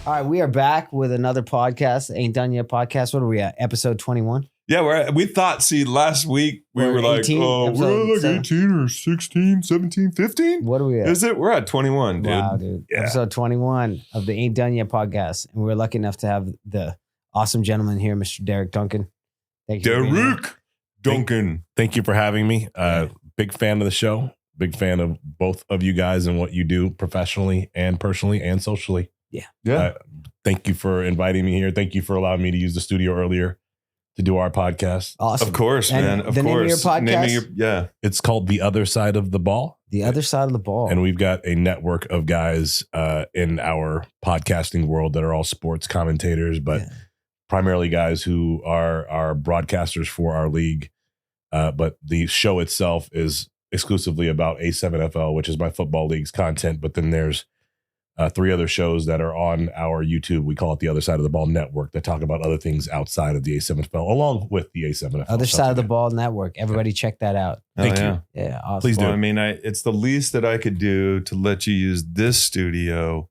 All right, we are back with another podcast, Ain't Done Yet podcast. What are we at? Episode 21? Yeah, we thought, last week we were 18, like, oh, we're like 7. 18 or 16, 17, 15. What are we at? Is it? We're at 21, dude. Wow, dude. Yeah. Episode 21 of the Ain't Done Yet podcast. And we're lucky enough to have the awesome gentleman here, Mr. Derek Duncan. Thank you. Derek Duncan. Thank you for having me. Big fan of the show. Big fan of both of you guys and what you do professionally and personally and socially. Yeah. Thank you for inviting me here. Thank you for allowing me to use the studio earlier to do our podcast. Awesome. Of course, And man. Of the course. name of your podcast? Yeah. It's called The Other Side of the Ball. The other side of the ball. And we've got a network of guys in our podcasting world that are all sports commentators, but primarily guys who are broadcasters for our league. But the show itself is exclusively about A7FL, which is my football league's content. But then there's 3 other shows that are on our YouTube. We call it the Other Side of the Ball Network that talk about other things outside of the A7FL, along with the A7FL. Other Side of the Ball Network. Everybody check that out. Thank you. you. Yeah, awesome. Please do. Well, I mean, it's the least that I could do to let you use this studio,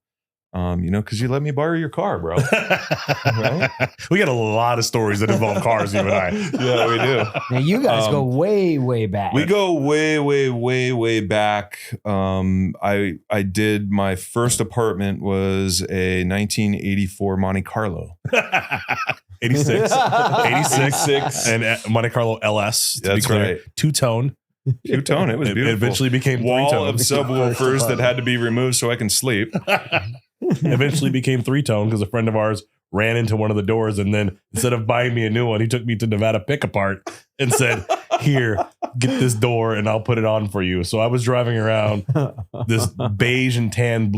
because you let me borrow your car, bro. Right? We got a lot of stories that involve cars, you and I. Yeah, we do. Now, you guys go way, way back. We go way, way, way, way back. I did my first apartment was a 1984 Monte Carlo. 86. 86. And Monte Carlo LS. To That's be clear. right. Two-tone. Two-tone. It was It beautiful. eventually became Wall three-tone. of subwoofers that had to be removed so I can sleep. Eventually became three-tone because a friend of ours ran into one of the doors, and then instead of buying me a new one, he took me to Nevada Pick Apart and said, "Here, get this door and I'll put it on for you." So I was driving around this beige and tan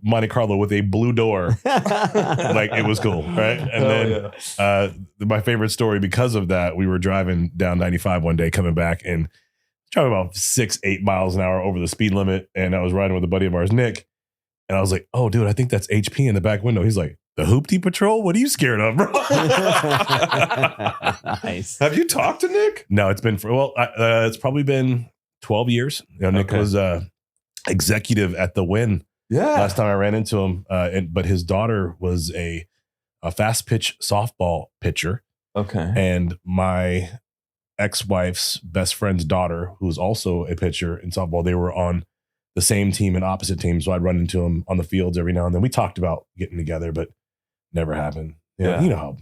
Monte Carlo with a blue door. Like, it was cool, right? And then my favorite story because of that, we were driving down 95 one day coming back and driving about 6-8 miles an hour over the speed limit, and I was riding with a buddy of ours, Nick, and I was like, "Oh, dude, I think that's HP in the back window." He's like, "The Hoopty Patrol? What are you scared of, bro?" Nice. Have you talked to Nick? No, it's been it's probably been 12 years. Nick was executive at the Win Yeah. last time I ran into him. But his daughter was a fast pitch softball pitcher, Okay. and my ex-wife's best friend's daughter, who's also a pitcher in softball, they were on the same team and opposite teams. So I'd run into him on the fields every now and then. We talked about getting together, but never happened. Yeah. You know how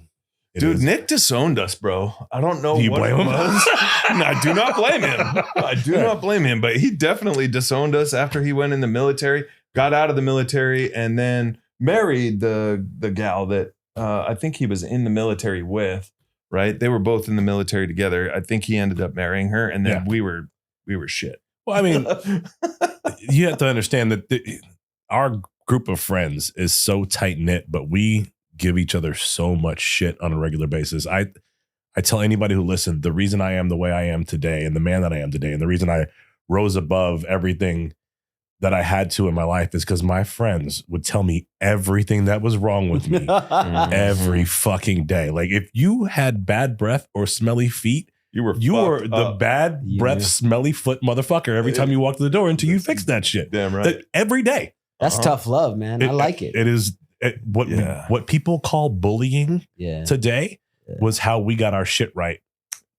it Dude, is. Nick disowned us, bro. I don't know Do you what blame it him? was. No, I do not blame him. I do not blame him, but he definitely disowned us after he went in the military, got out of the military, and then married the gal that I think he was in the military with, right? They were both in the military together. I think he ended up marrying her, and then we were shit. Well, I mean, you have to understand that our group of friends is so tight knit, but we give each other so much shit on a regular basis. I tell anybody who listens, the reason I am the way I am today and the man that I am today, and the reason I rose above everything that I had to in my life is because my friends would tell me everything that was wrong with me every fucking day. Like, if you had bad breath or smelly feet, you were the bad breath, smelly foot motherfucker every time you walked to the door until you fixed that shit. Damn right. Every day. That's tough love, man. I like it. It is what people call bullying today was how we got our shit right.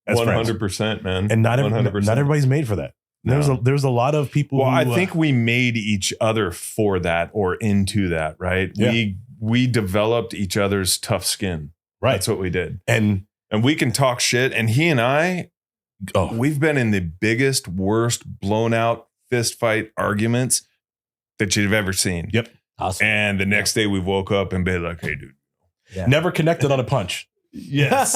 100%, man. And not 100%. everybody's made for that. No. There's a lot of people. Well, who, I think we made each other for that or into that, right? Yeah. We developed each other's tough skin. Right. That's what we did. And we can talk shit. And he and I, we've been in the biggest, worst, blown out fist fight arguments that you've ever seen. Yep. Awesome. And the next day we woke up and be like, "Hey, dude." Yeah. never connected on a punch. Yes.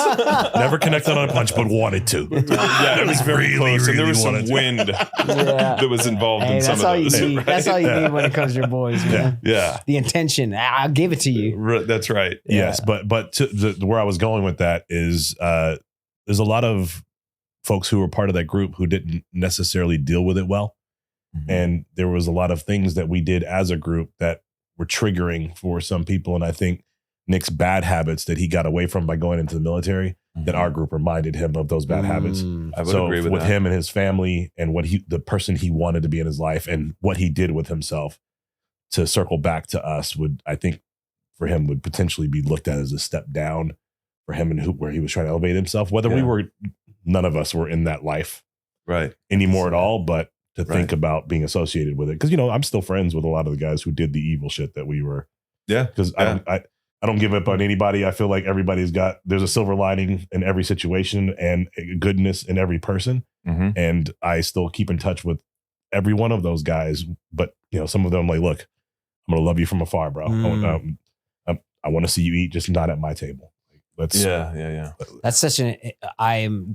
Never connected on a punch, but wanted to. Yeah, it was very close. And there was some wanted to. wind that was involved Hey, in some that's of all those. you need. Right? That's all you need when it comes to your boys, man. Yeah. The intention. I'll give it to you. That's right. Yes, but to where I was going with that is there's a lot of folks who were part of that group who didn't necessarily deal with it well. Mm-hmm. And there was a lot of things that we did as a group that were triggering for some people. And I think Nick's bad habits that he got away from by going into the military, that our group reminded him of those bad habits. I would agree with that. Him and his family and the person he wanted to be in his life and what he did with himself to circle back to us would, I think, for him would potentially be looked at as a step down for him and where he was trying to elevate himself. Whether none of us were in that life anymore at all, but to think about being associated with it. Because, I'm still friends with a lot of the guys who did the evil shit that we were. Yeah. Because I don't give up on anybody. I feel like there's a silver lining in every situation and goodness in every person. Mm-hmm. And I still keep in touch with every one of those guys. But, some of them I'm like, look, I'm going to love you from afar, bro. I want to see you eat, just not at my table. That's such I'm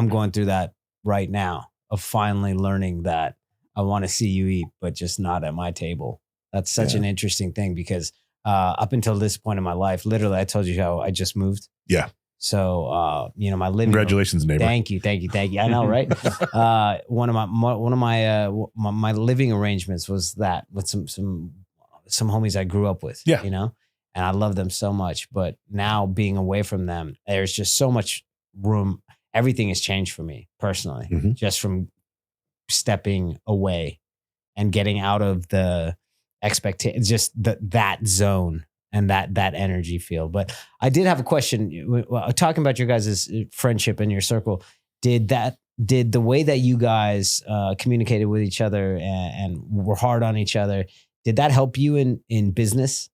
going through that right now of finally learning that I want to see you eat, but just not at my table. That's such an interesting thing because up until this point in my life, literally, I told you how I just moved. Yeah. So, my living. Congratulations, neighbor. Thank you. I know, right? One of my living arrangements was that with some homies I grew up with. Yeah. And I love them so much. But now being away from them, there's just so much room. Everything has changed for me personally, just from stepping away and getting out of the expectation, just that zone and that energy field. But I did have a question. Talking about your guys' friendship in your circle, did the way that you guys communicated with each other and were hard on each other, did that help you in business?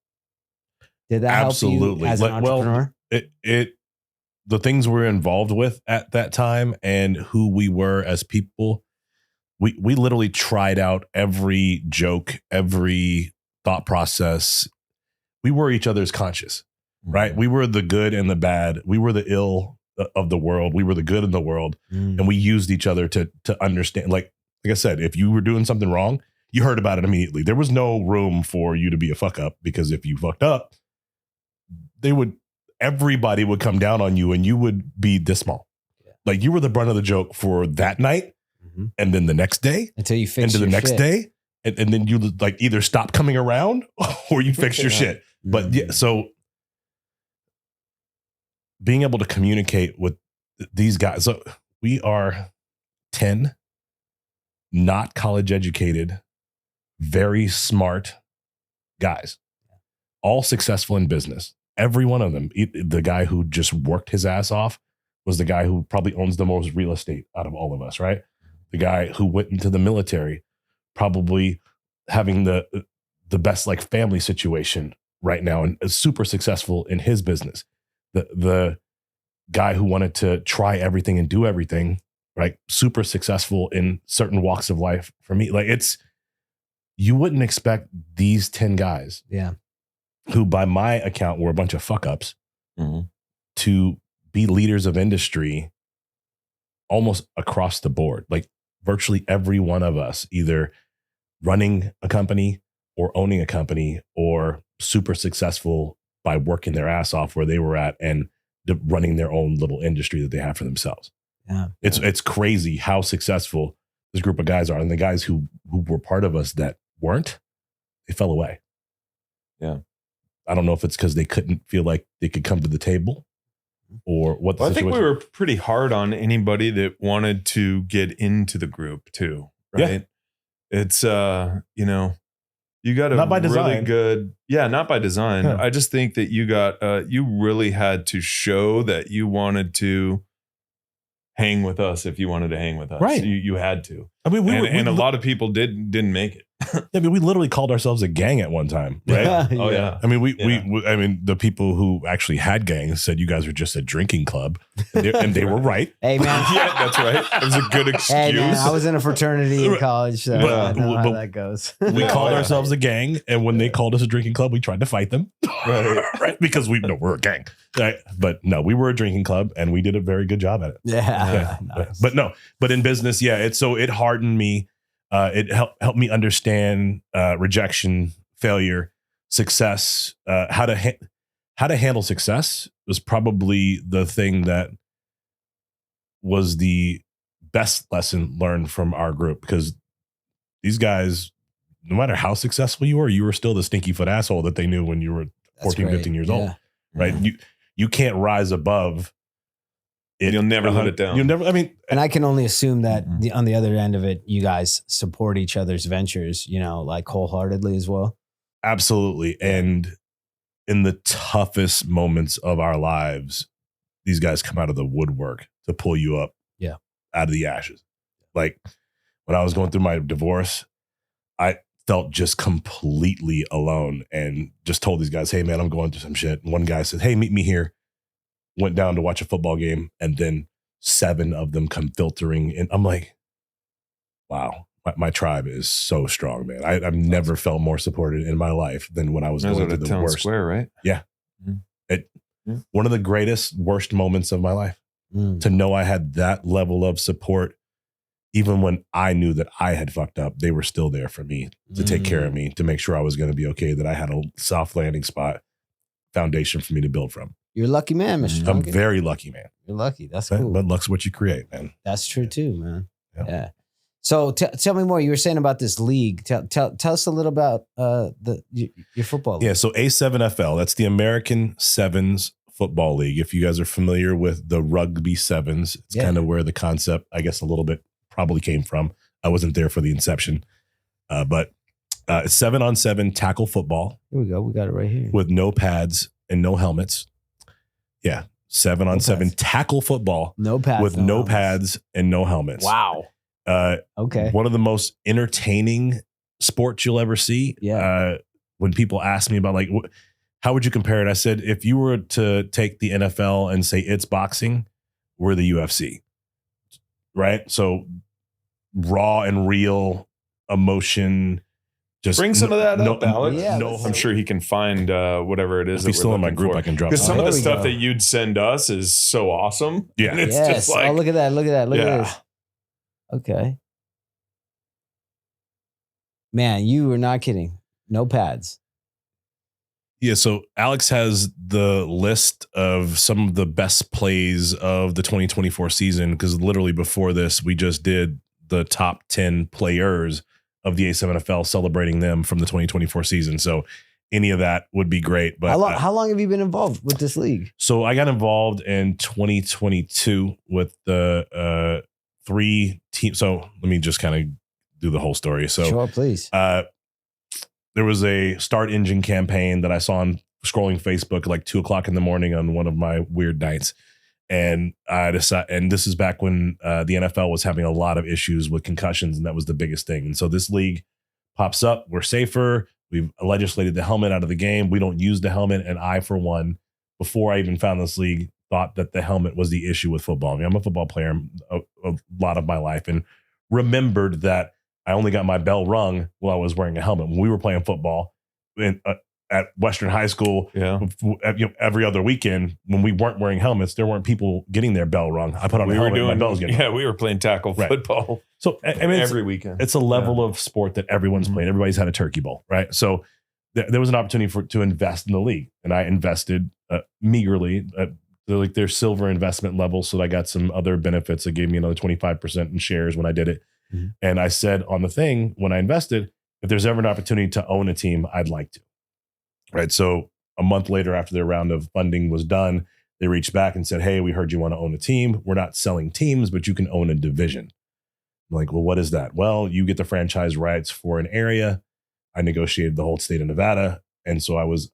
Did that help you as an entrepreneur? Well, the things we're involved with at that time and who we were as people, we literally tried out every joke, every thought process. We were each other's conscious, right? We were the good and the bad. We were the ill of the world. We were the good in the world. And we used each other to understand. Like I said, if you were doing something wrong, you heard about it immediately. There was no room for you to be a fuck up, because if you fucked up, everybody would come down on you and you would be dismal. Yeah. Like you were the brunt of the joke for that night. And then the next day until you fix into the next shit. day. And then you like either stop coming around or you fix your shit. But so being able to communicate with these guys. So we are 10 not college educated, very smart guys, all successful in business. Every one of them. The guy who just worked his ass off was the guy who probably owns the most real estate out of all of us, right? The guy who went into the military, probably having the best like family situation right now and is super successful in his business. The guy who wanted to try everything and do everything, right? Super successful in certain walks of life. For me, like you wouldn't expect these 10 guys. Yeah. Who by my account were a bunch of fuck ups to be leaders of industry almost across the board. Like virtually every one of us either running a company or owning a company or super successful by working their ass off where they were at and running their own little industry that they have for themselves. Yeah. It's crazy how successful this group of guys are. And the guys who were part of us that weren't, they fell away. Yeah. I don't know if it's because they couldn't feel like they could come to the table or what. I think we were pretty hard on anybody that wanted to get into the group too. Right. Yeah. It's, you got a not by really design. good. Yeah. Not by design. Yeah. I just think that you really had to show that you wanted to hang with us if you wanted to hang with us. Right. You had to. I mean, a lot of people didn't make it. I mean, we literally called ourselves a gang at one time, right? Yeah, Oh yeah. I mean, we the people who actually had gangs said you guys were just a drinking club, and they were right. Hey man, Yeah, that's right. It was a good excuse. hey man, I was in a fraternity in college, so I know how that goes. We called ourselves a gang, and when they called us a drinking club, we tried to fight them, right? Because we're a gang, right? But no, we were a drinking club, and we did a very good job at it. Yeah. Nice. But in business, it hardened me. It helped me understand rejection, failure, success, how to handle success was probably the thing that was the best lesson learned from our group, because these guys, no matter how successful you were still the stinky foot asshole that they knew when you were 14, 15 years old, right? Yeah. You can't rise above it. You'll never let it down. You'll never. I mean, and I can only assume that on the other end of it, you guys support each other's ventures, like wholeheartedly as well. Absolutely. And in the toughest moments of our lives, these guys come out of the woodwork to pull you up out of the ashes. Like when I was going through my divorce, I felt just completely alone and just told these guys, hey man, I'm going through some shit. And one guy said, hey, meet me here. Went down to watch a football game, and then 7 of them come filtering in. I'm like, wow, my tribe is so strong, man. I've never felt more supported in my life than when I was going through the worst. Square, right? Yeah. One of the greatest, worst moments of my life. To know I had that level of support, even when I knew that I had fucked up, they were still there for me to take care of me, to make sure I was going to be okay, that I had a soft landing spot, foundation for me to build from. You're a lucky man, Mr. I'm Duncan. very lucky, man. You're lucky. That's cool. But luck's what you create, man. That's true too, man. Yeah. So tell me more. You were saying about this league. Tell us a little about your football league. Yeah, so A7FL, that's the American Sevens Football League. If you guys are familiar with the rugby sevens, it's kind of where the concept, I guess, a little bit probably came from. I wasn't there for the inception, but it's 7-on-7 tackle football. Here we go. We got it right here. With no pads and no helmets. Yeah, 7-on-7 tackle football. No pads. With no pads and no helmets. Wow. Okay. One of the most entertaining sports you'll ever see. Yeah. When people ask me about, like, how would you compare it? I said, if you were to take the NFL and say it's boxing, we're the UFC, right? So raw and real emotion. Just bring some of that up, Alex. Yeah, I'm sure he can find whatever it is. If he's still in my group, I can drop. Because some of the stuff go. that you'd send us is so awesome. Yeah, and it's just like, oh, look at that! Look at that! Look at this. Okay, man, you were not kidding. No pads. Yeah, so Alex has the list of some of the best plays of the 2024 season, because literally before this, we just did the top 10 players of the A7FL, celebrating them from the 2024 season. So any of that would be great. But how long have you been involved with this league? So I got involved in 2022 with the 3 teams. So let me just kind of do the whole story. So sure, please. There was a start engine campaign that I saw on scrolling Facebook at like 2:00 in the morning on one of my weird nights. And I decided, and this is back when the NFL was having a lot of issues with concussions, and that was the biggest thing. And so this league pops up. We're safer. We've legislated the helmet out of the game. We don't use the helmet. And I, for one, before I even found this league, thought that the helmet was the issue with football. I mean, I'm a football player a lot of my life, and remembered that I only got my bell rung while I was wearing a helmet. When we were playing football at Western High School, every other weekend, when we weren't wearing helmets, there weren't people getting their bell rung. I put on a helmet, my bell was getting rung. we were playing tackle football. So I mean, every weekend. It's a level of sport that everyone's playing. Everybody's had a turkey bowl, right? So there was an opportunity to invest in the league, and I invested meagerly. Like their silver investment level, so I got some other benefits that gave me another 25% in shares when I did it. Mm-hmm. And I said on the thing when I invested, if there's ever an opportunity to own a team, I'd like to. Right. So a month later, after their round of funding was done, they reached back and said, hey, we heard you want to own a team. We're not selling teams, but you can own a division. I'm like, well, what is that? Well, you get the franchise rights for an area. I negotiated the whole state of Nevada. And so I was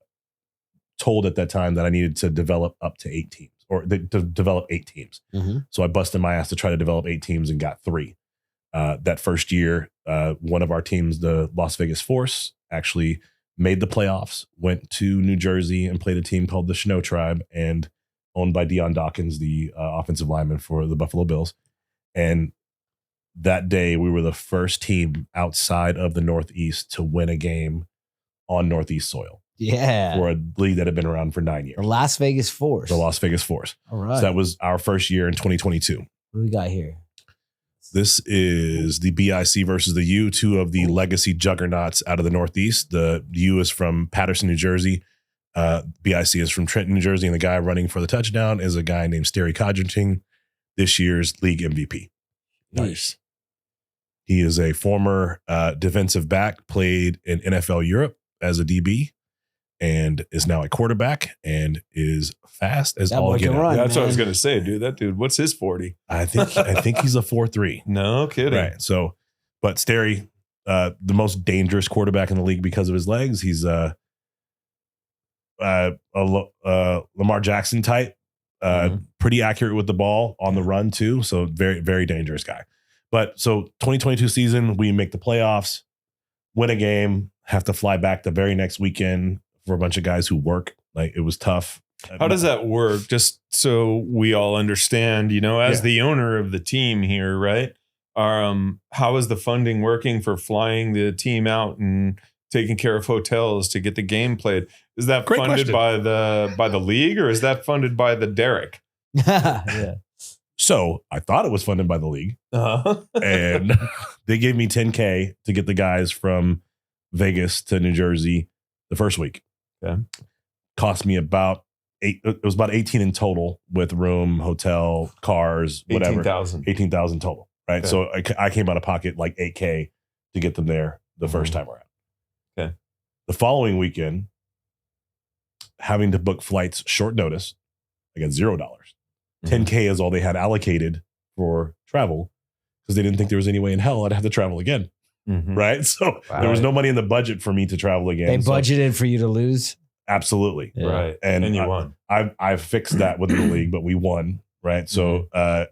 told at that time that I needed to develop up to 8 teams, or to develop 8 teams. Mm-hmm. So I busted my ass to try to develop 8 teams and got 3. That first year, one of our teams, the Las Vegas Force, actually made the playoffs, went to New Jersey and played a team called the Snow Tribe, and owned by Deion Dawkins, the offensive lineman for the Buffalo Bills. And that day, we were the first team outside of the Northeast to win a game on Northeast soil. Yeah. For a league that had been around for 9 years. The Las Vegas Force. The Las Vegas Force. All right. So that was our first year in 2022. What do we got here? This is the BIC versus the U, 2 of the legacy juggernauts out of the Northeast. The U is from Patterson, New Jersey. BIC is from Trenton, New Jersey. And the guy running for the touchdown is a guy named Sterry Codrington, this year's league MVP. Nice. He is a former defensive back, played in NFL Europe as a DB, and is now a quarterback and is fast as all get out. That's what I was going to say, dude. That dude, what's his 40? I think he's a 4.3. No kidding. Right. So, but Sterry, the most dangerous quarterback in the league because of his legs. He's Lamar Jackson type, pretty accurate with the ball on the run too. So very, very dangerous guy. But so 2022 season, we make the playoffs, win a game, have to fly back the very next weekend for a bunch of guys who work. Like, it was tough. How does that work? Just so we all understand, as the owner of the team here, right? How is the funding working for flying the team out and taking care of hotels to get the game played? Is that Great funded question. by the league, or is that funded by the Derrick? Yeah. So I thought it was funded by the league, Uh-huh. and they gave me $10K to get the guys from Vegas to New Jersey the first week. Okay. Cost me about it was about 18 in total with room, hotel, cars, whatever. 18,000 total. Right. Okay. So I came out of pocket like $8K to get them there the first time around. Okay. The following weekend, having to book flights short notice, I got $0. Mm-hmm. 10K is all they had allocated for travel because they didn't think there was any way in hell I'd have to travel again. Mm-hmm. Right. So there was no money in the budget for me to travel again. They budgeted for you to lose. Absolutely. Yeah. Right. And you won. I've fixed that within the league, but we won. Right. So I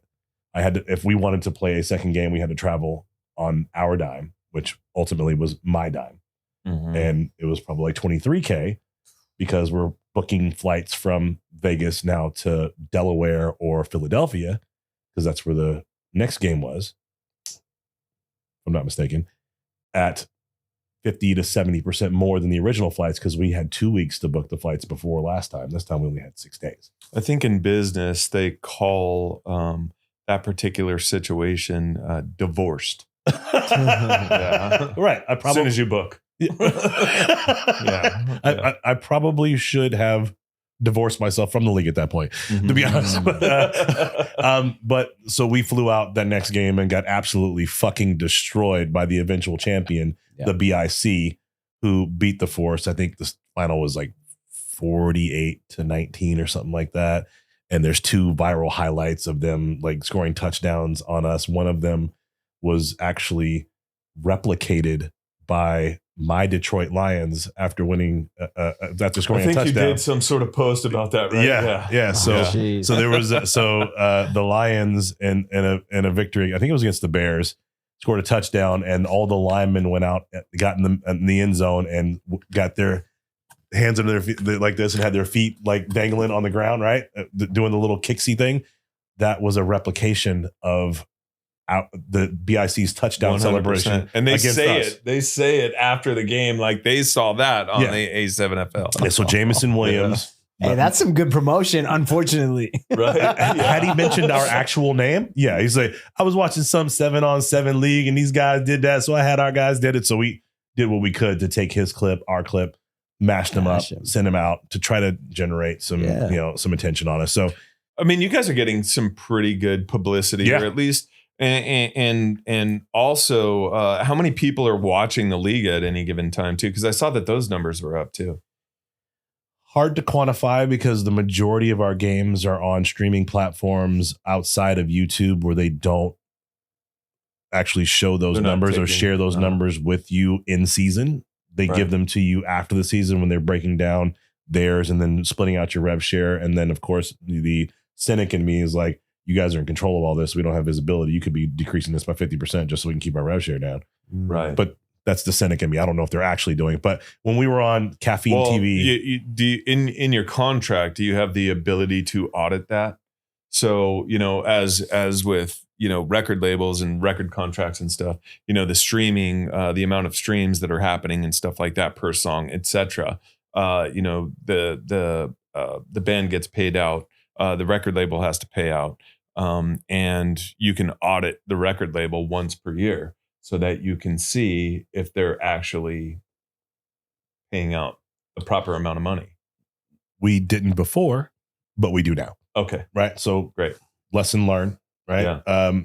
had to, if we wanted to play a second game, we had to travel on our dime, which ultimately was my dime. Mm-hmm. And it was probably like 23K because we're booking flights from Vegas now to Delaware or Philadelphia, because that's where the next game was, if I'm not mistaken, at 50 to 70% more than the original flights, because we had 2 weeks to book the flights before last time. This time we only had 6 days. I think in business, they call that particular situation divorced. Yeah. Right. As soon as you book. I probably should have divorced myself from the league at that point, to be honest. But so we flew out that next game and got absolutely fucking destroyed by the eventual champion, the BIC, who beat the Force. I think the final was like 48-19 or something like that. And there's 2 viral highlights of them like scoring touchdowns on us. One of them was actually replicated by my Detroit Lions after winning, after scoring a touchdown. I think you did some sort of post about that, right? Yeah. So there was the Lions in a victory. I think it was against the Bears. Scored a touchdown, and all the linemen went out, got in the end zone, and got their hands under their feet like this, and had their feet like dangling on the ground, right, doing the little kicksy thing. That was a replication of the BIC's touchdown 100%. Celebration. And they say it after the game, like they saw that on the A7FL. Yeah, so Jameson Williams. Hey, that's some good promotion, unfortunately. Right? Had he mentioned our actual name? Yeah, he's like, I was watching some 7-on-7 league and these guys did that. So I had our guys did it. So we did what we could to take his clip, our clip, mashed him up, send him out to try to generate some, some attention on us. So, I mean, you guys are getting some pretty good publicity, or at least, and also how many people are watching the league at any given time too? Because I saw that those numbers were up too. Hard to quantify because the majority of our games are on streaming platforms outside of YouTube, where they don't actually show those numbers or share those numbers with you in season. They give them to you after the season when they're breaking down theirs and then splitting out your rev share. And then, of course, the cynic in me is like, you guys are in control of all this. We don't have visibility. You could be decreasing this by 50% just so we can keep our rev share down. Right. But that's the cynic in me. I don't know if they're actually doing it. But when we were on Caffeine TV. In your contract, do you have the ability to audit that? So, as with, record labels and record contracts and stuff, the streaming, the amount of streams that are happening and stuff like that per song, etc. The band gets paid out. The record label has to pay out. And you can audit the record label once per year so that you can see if they're actually paying out the proper amount of money. We didn't before, but we do now. Okay. Right. So great. Lesson learned. Right. Yeah.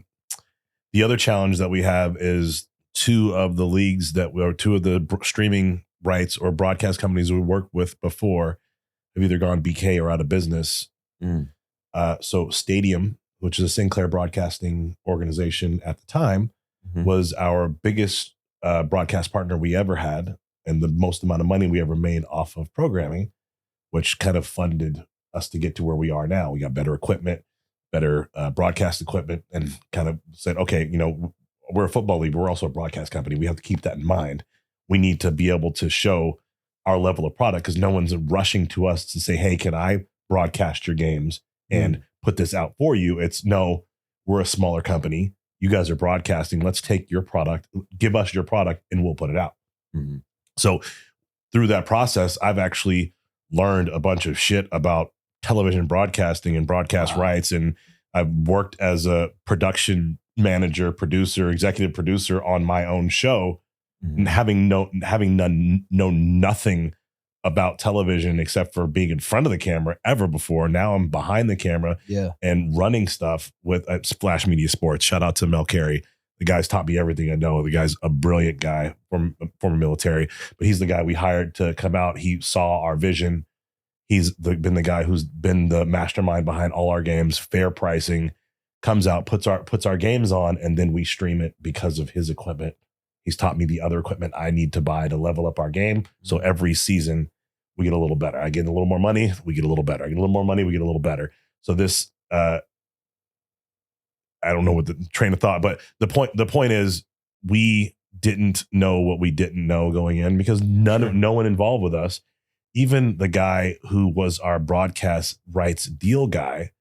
The other challenge that we have is 2 of the leagues or 2 of the streaming rights or broadcast companies we worked with before have either gone BK or out of business. So Stadium, which is a Sinclair broadcasting organization at the time, was our biggest broadcast partner we ever had, and the most amount of money we ever made off of programming, which kind of funded us to get to where we are now. We got better equipment, better broadcast equipment, and kind of said, okay, we're a football league, but we're also a broadcast company. We have to keep that in mind. We need to be able to show our level of product because no one's rushing to us to say, hey, can I broadcast your games and put this out for you? It's no, we're a smaller company. You guys are broadcasting. Let's take your product, give us your product, and we'll put it out. Mm-hmm. So through that process, I've actually learned a bunch of shit about television broadcasting and broadcast rights. And I've worked as a production manager, producer, executive producer on my own show, and having known nothing about television except for being in front of the camera ever before. Now I'm behind the camera and running stuff with Splash Media Sports. Shout out to Mel Carey. The guy's taught me everything I know. The guy's a brilliant guy from former military, but he's the guy we hired to come out. He saw our vision. He's been the guy who's been the mastermind behind all our games, fair pricing, comes out, puts our games on, and then we stream it because of his equipment. He's taught me the other equipment I need to buy to level up our game. So every season we get a little better. I get a little more money, we get a little better. I get a little more money, we get a little better. So this, I don't know what the train of thought, but the point is we didn't know what we didn't know going in because no one involved with us, even the guy who was our broadcast rights deal guy,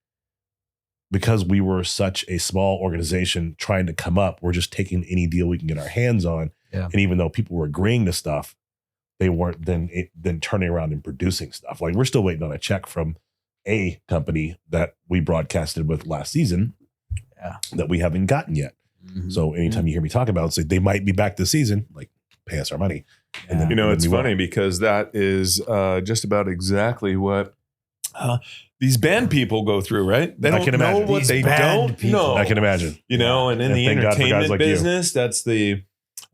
because we were such a small organization trying to come up, we're just taking any deal we can get our hands on. Yeah. And even though people were agreeing to stuff, they weren't then turning around and producing stuff. Like we're still waiting on a check from a company that we broadcasted with last season that we haven't gotten yet. Mm-hmm. So anytime you hear me talk about it, say they might be back this season, like pay us our money. And then, it's funny because that is just about exactly what these band people go through, right? They don't know what they don't know. I can imagine. And in the entertainment business, that's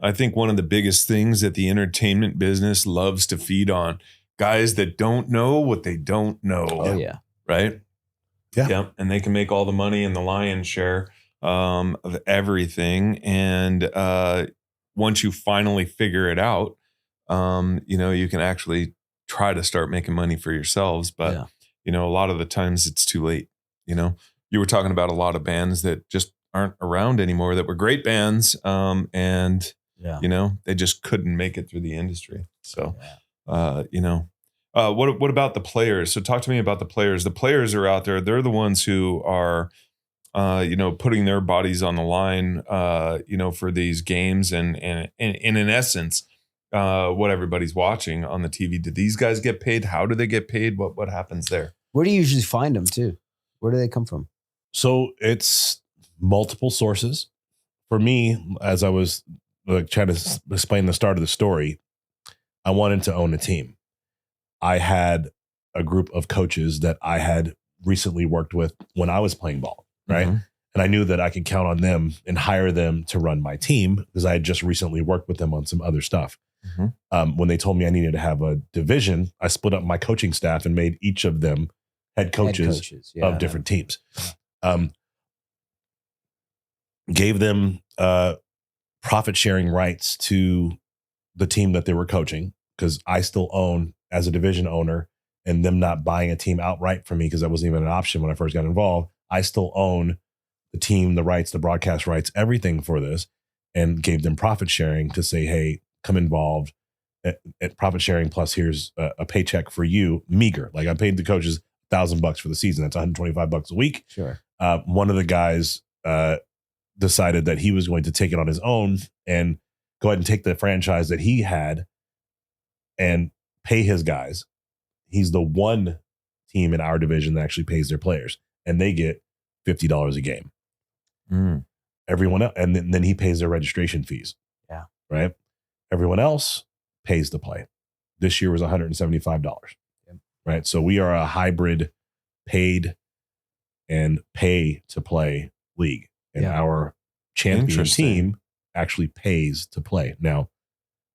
I think one of the biggest things that the entertainment business loves to feed on. Guys that don't know what they don't know. Oh, yeah. Right? Yeah. And they can make all the money and the lion's share of everything. And once you finally figure it out, you can actually try to start making money for yourselves. But a lot of the times it's too late. You were talking about a lot of bands that just aren't around anymore that were great bands. And they just couldn't make it through the industry. So, what about the players? So talk to me about the players. The players are out there. They're the ones who are, putting their bodies on the line, for these games and in essence, what everybody's watching on the TV. Do these guys get paid? How do they get paid? What happens there? Where do you usually find them too? Where do they come from? So it's multiple sources. For me, as I was trying to explain the start of the story, I wanted to own a team. I had a group of coaches that I had recently worked with when I was playing ball, right? Mm-hmm. And I knew that I could count on them and hire them to run my team because I had just recently worked with them on some other stuff. Mm-hmm. When they told me I needed to have a division, I split up my coaching staff and made each of them head coaches of different teams. Gave them profit sharing rights to the team that they were coaching because I still own as a division owner, and them not buying a team outright from me because that wasn't even an option when I first got involved. I still own the team, the rights, the broadcast rights, everything for this, and gave them profit sharing to say, hey, come involved at profit sharing. Plus here's a paycheck for you, meager. Like I paid the coaches $1,000 for the season. That's $125 a week. Sure. One of the guys decided that he was going to take it on his own and go ahead and take the franchise that he had and pay his guys. He's the one team in our division that actually pays their players, and they get $50 a game. Everyone else, and then he pays their registration fees. Yeah. Right. Everyone else pays to play. This year was $175. Right. So we are a hybrid paid and pay to play league. And our champion team actually pays to play. Now,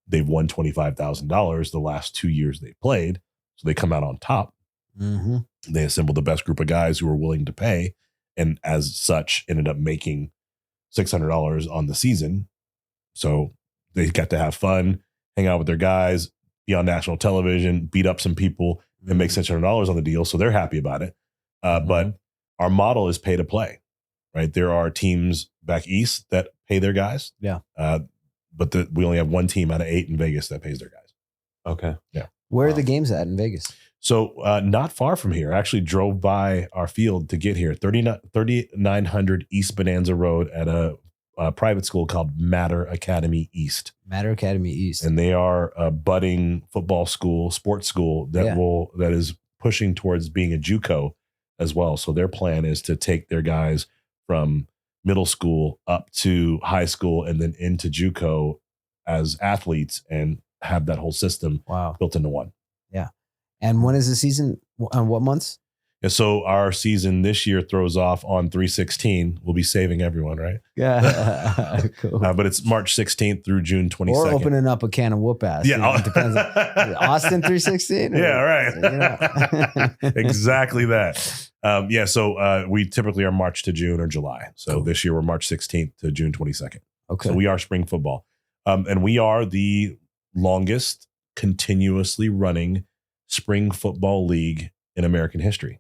they've won $25,000 the last 2 years they played. So they come out on top. Mm-hmm. They assembled the best group of guys who were willing to pay. And as such, ended up making $600 on the season. So they got to have fun, hang out with their guys, be on national television, beat up some people, and make $600 on the deal. So they're happy about it. But our model is pay to play, right? There are teams back east that pay their guys. Yeah. But we only have one team out of 8 in Vegas that pays their guys. Okay. Yeah. Where are the games at in Vegas? So not far from here. I actually drove by our field to get here. 3900 East Bonanza Road at a private school called Matter Academy East. Matter Academy East. And they are a budding football school, sports school that is pushing towards being a JUCO as well. So their plan is to take their guys from middle school up to high school and then into JUCO as athletes and have that whole system built into one. Yeah. And when is the season? What months? And so our season this year throws off on 3/16. We'll be saving everyone, right? Yeah. Cool. But it's March 16th through June 22nd. Or opening up a can of whoop ass. Yeah. It depends. Austin 3/16? Yeah, right. Exactly that. So we typically are March to June or July. So this year we're March 16th to June 22nd. Okay. So we are spring football. And we are the longest continuously running spring football league in American history.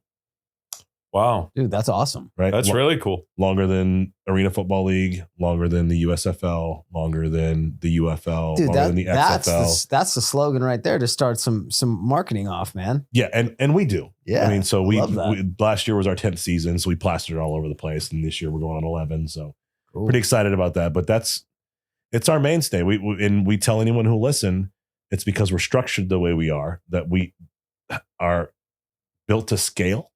Wow. Dude, that's awesome. Right? That's really cool. Longer than Arena Football League, longer than the USFL, longer than the UFL, Dude, longer than the XFL. That's the slogan right there to start some marketing off, man. Yeah, and we do. Yeah. I mean, so we love last year was our 10th season, so we plastered it all over the place, and this year we're going on 11. So Cool. pretty excited about that. But it's our mainstay. We tell anyone who listen, it's because we're structured the way we are, that we are built to scale,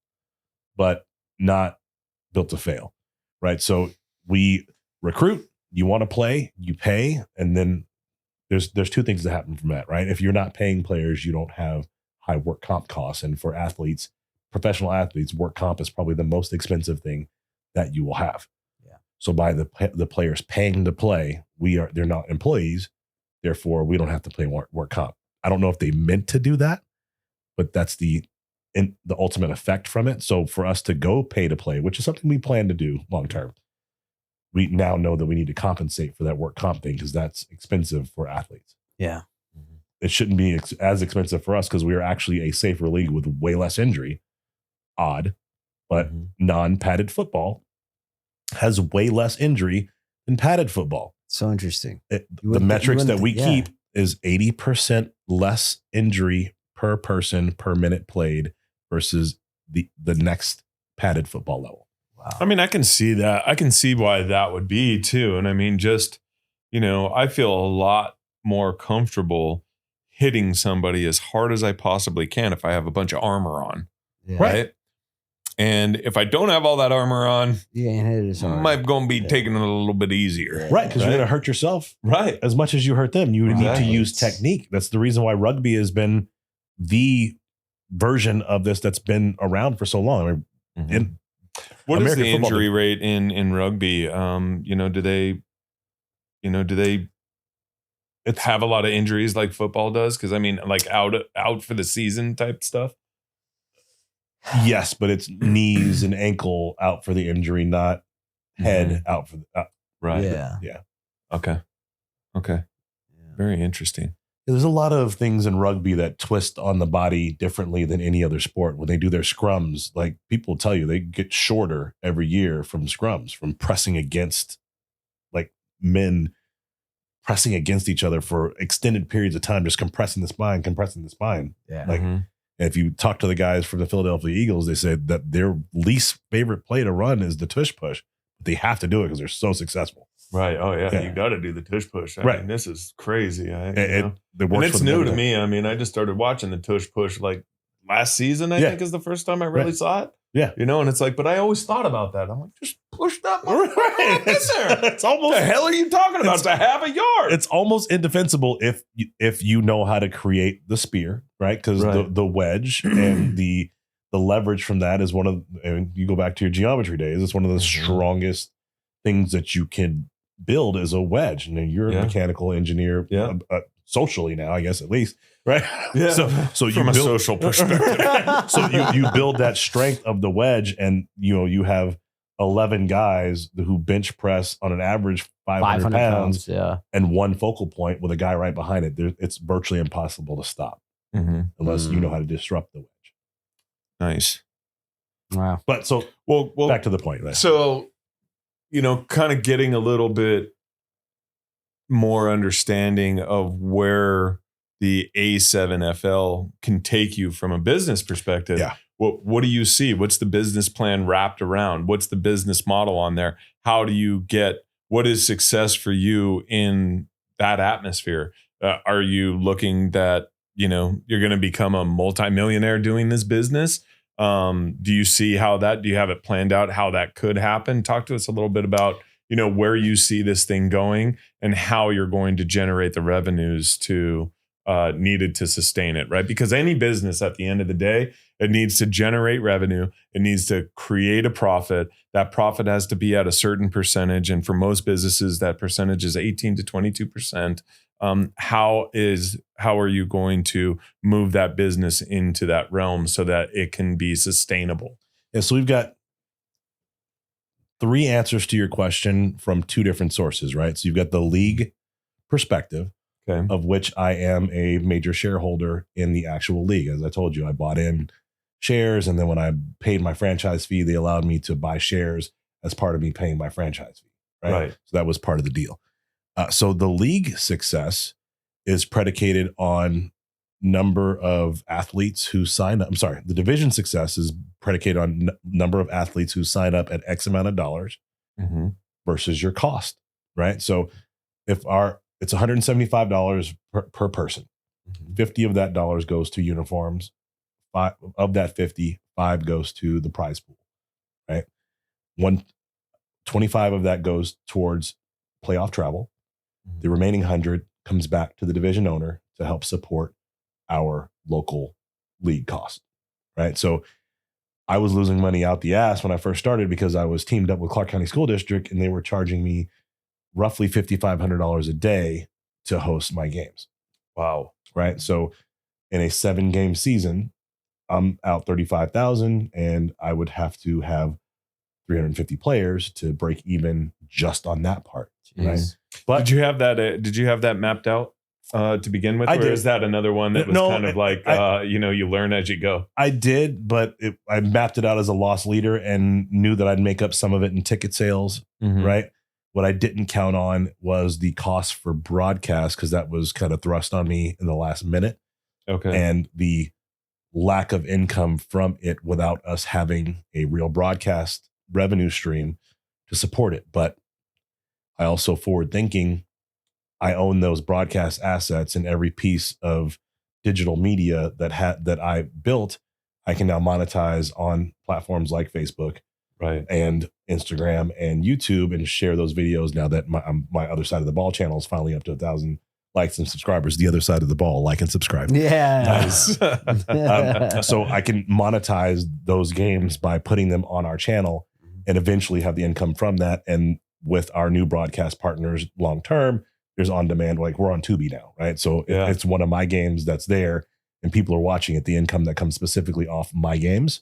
but not built to fail, right? So we recruit, you want to play, you pay, and then there's two things that happen from that, right? If you're not paying players, you don't have high work comp costs. And for athletes, professional athletes, work comp is probably the most expensive thing that you will have. Yeah. So by the players paying to play, they're not employees, therefore we don't have to pay work comp. I don't know if they meant to do that, but that's the ultimate effect from it. So for us to go pay to play, which is something we plan to do long term, we now know that we need to compensate for that work comp thing because that's expensive for athletes. Yeah. It shouldn't be as expensive for us because we are actually a safer league with way less injury. Odd, but non-padded football has way less injury than padded football. So interesting. The metrics that we keep is 80% less injury per person per minute played versus the next padded football level. Wow. I mean, I can see that. I can see why that would be too. And I mean, just, I feel a lot more comfortable hitting somebody as hard as I possibly can if I have a bunch of armor on. Yeah. Right. And if I don't have all that armor on, I'm going to be taking it a little bit easier. Right. Because you're going to hurt yourself as much as you hurt them. You need to use technique. That's the reason why rugby has been the version of this that's been around for so long. I mean, what is the injury rate in rugby? Do they have a lot of injuries like football does? Because I mean, like out for the season type stuff. Yes, but it's knees and ankle out for the injury, not head out for the right. Yeah. Okay. Very interesting. There's a lot of things in rugby that twist on the body differently than any other sport. When they do their scrums, like people tell you, they get shorter every year from scrums, from pressing against, like men pressing against each other for extended periods of time, just compressing the spine. Yeah. Like, if you talk to the guys from the Philadelphia Eagles, they said that their least favorite play to run is the tush push. But they have to do it because they're so successful. Right. Oh, yeah. You got to do the tush push. I mean, this is crazy. And it's new to me. I mean, I just started watching the tush push like last season, I think is the first time I really saw it. Yeah. And it's like, but I always thought about that. I'm like, just push that motherfucker in there. It's almost, what the hell are you talking about? It's a half a yard. It's almost indefensible if you know how to create the spear, right? Because the wedge and the leverage from that is one of, and you go back to your geometry days, it's one of the strongest things that you can build as a wedge. And you're a mechanical engineer, socially now, I guess, at least, right? Yeah. So from a social perspective. So you build that strength of the wedge, and you have 11 guys who bench press on an average 500 pounds and one focal point with a guy right behind it. It's virtually impossible to stop unless you know how to disrupt the wedge. Nice. Wow. But so Well, back to the point there. So, kind of getting a little bit more understanding of where the A7FL can take you from a business perspective. Yeah. What do you see? What's the business plan wrapped around? What's the business model on there? How do you get, what is success for you in that atmosphere? Are you looking that, you're going to become a multimillionaire doing this business? Do you see do you have it planned out how that could happen? Talk to us a little bit about, where you see this thing going and how you're going to generate the revenues needed to sustain it, right? Because any business at the end of the day, it needs to generate revenue. It needs to create a profit. That profit has to be at a certain percentage. And for most businesses, that percentage is 18 to 22%. How are you going to move that business into that realm so that it can be sustainable? Yeah, so we've got 3 answers to your question from 2 different sources, right? So you've got the league perspective, Okay. of which I am a major shareholder in the actual league. As I told you, I bought in shares, and then when I paid my franchise fee, they allowed me to buy shares as part of me paying my franchise fee, right? So that was part of the deal. So the league success is predicated on number of athletes who sign up. I'm sorry, the division success is predicated on number of athletes who sign up at X amount of dollars versus your cost, right? So if it's $175 per person, 50 of that dollars goes to uniforms. 5 of that 50, 5 goes to the prize pool, right? 125 of that goes towards playoff travel. The remaining 100 comes back to the division owner to help support our local league cost, right? So I was losing money out the ass when I first started because I was teamed up with Clark County School District and they were charging me roughly $5,500 a day to host my games. Wow. Right. So in a 7-game season, I'm out 35,000 and I would have to have 350 players to break even just on that part. Right. But did you have that mapped out to begin with? I or did. Is that another one that was kind of like, you learn as you go? I did, but I mapped it out as a loss leader and knew that I'd make up some of it in ticket sales. Right. What I didn't count on was the cost for broadcast because that was kind of thrust on me in the last minute. Okay. And the lack of income from it without us having a real broadcast revenue stream to support it. But I also forward thinking, I own those broadcast assets and every piece of digital media that I built, I can now monetize on platforms like Facebook, right, and Instagram and YouTube and share those videos now that my Other Side of the Ball channel is finally up to 1,000 likes and subscribers. The Other Side of the Ball, like and subscribe. Yeah. Nice. So I can monetize those games by putting them on our channel and eventually have the income from that. And with our new broadcast partners long term, there's on demand, like we're on Tubi now, right? So it's one of my games that's there and people are watching it. The income that comes specifically off my games,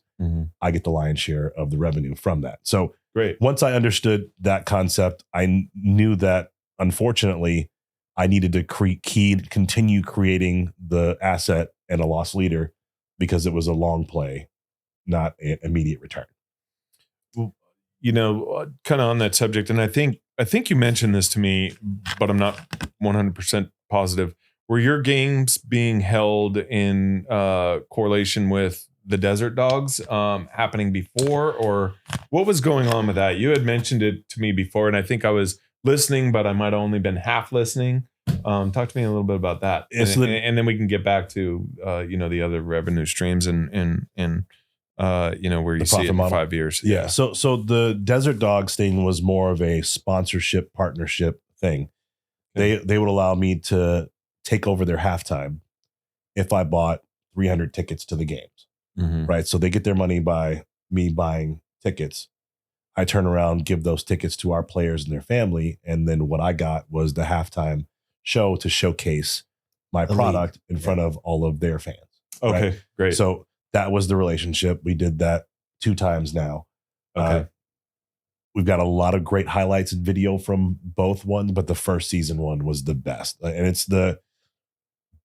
I get the lion's share of the revenue from that. So great. Once I understood that concept, I knew that unfortunately I needed to continue creating the asset and a loss leader because it was a long play, not an immediate return. Kind of on that subject, and I think you mentioned this to me, but I'm not 100% positive. Were your games being held in correlation with the Desert Dogs happening before, or what was going on with that? You had mentioned it to me before, and I think I was listening, but I might have only been half listening. Talk to me a little bit about that, and then we can get back to the other revenue streams and where you see it in model. 5 years. Yeah. So the Desert Dogs thing was more of a sponsorship partnership thing. They would allow me to take over their halftime if I bought 300 tickets to the games. Right. So they get their money by me buying tickets. I turn around, give those tickets to our players and their family. And then what I got was the halftime show to showcase my product in front of all of their fans. Okay, right? Great. So that was the relationship. We did that 2 times now. Okay. We've got a lot of great highlights and video from both ones, but the first season one was the best. And it's the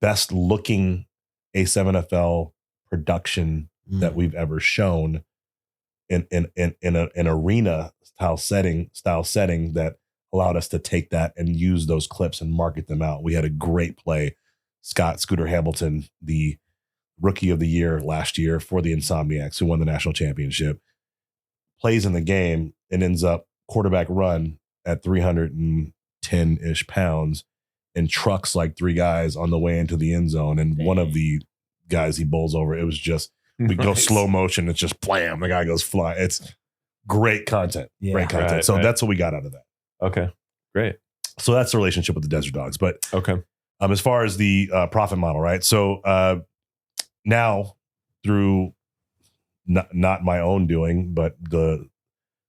best looking A7FL production that we've ever shown in an arena style setting that allowed us to take that and use those clips and market them out. We had a great play. Scooter Hamilton, the rookie of the year last year for the Insomniacs, who won the national championship, plays in the game and ends up quarterback run at 310-ish pounds and trucks like 3 guys on the way into the end zone. And one of the guys he bowls over, it was just, we go slow motion. It's just blam. The guy goes fly. It's great content. Yeah. Great content. Right, so that's what we got out of that. Okay, great. So that's the relationship with the Desert Dogs. But okay, as far as the profit model, right? So now through not my own doing, but the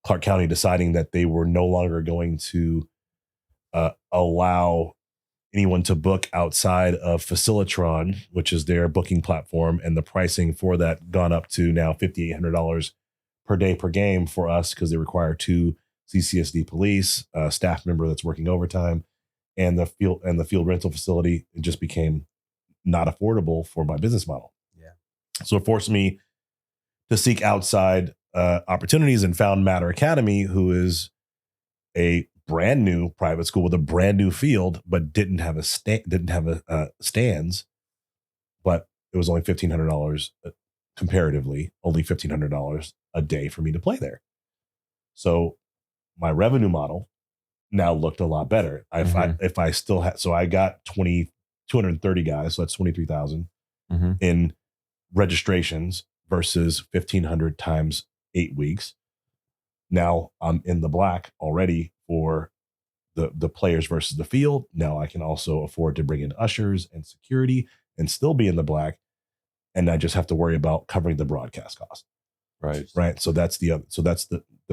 Clark County deciding that they were no longer going to allow anyone to book outside of Facilitron, which is their booking platform, and the pricing for that gone up to now $5,800 per day per game for us because they require 2 CCSD police, a staff member that's working overtime, and the field rental facility. It just became not affordable for my business model. Yeah. So it forced me to seek outside opportunities and found Matter Academy, who is a brand new private school with a brand new field, but didn't have stands, but it was only $1,500 comparatively, only $1,500 a day for me to play there. So my revenue model now looked a lot better. If I still had, so I got 230 guys, so that's 23,000 in registrations versus 1,500 times 8 weeks. Now I'm in the black already for the players versus the field. Now I can also afford to bring in ushers and security and still be in the black. And I just have to worry about covering the broadcast cost. Right. So that's the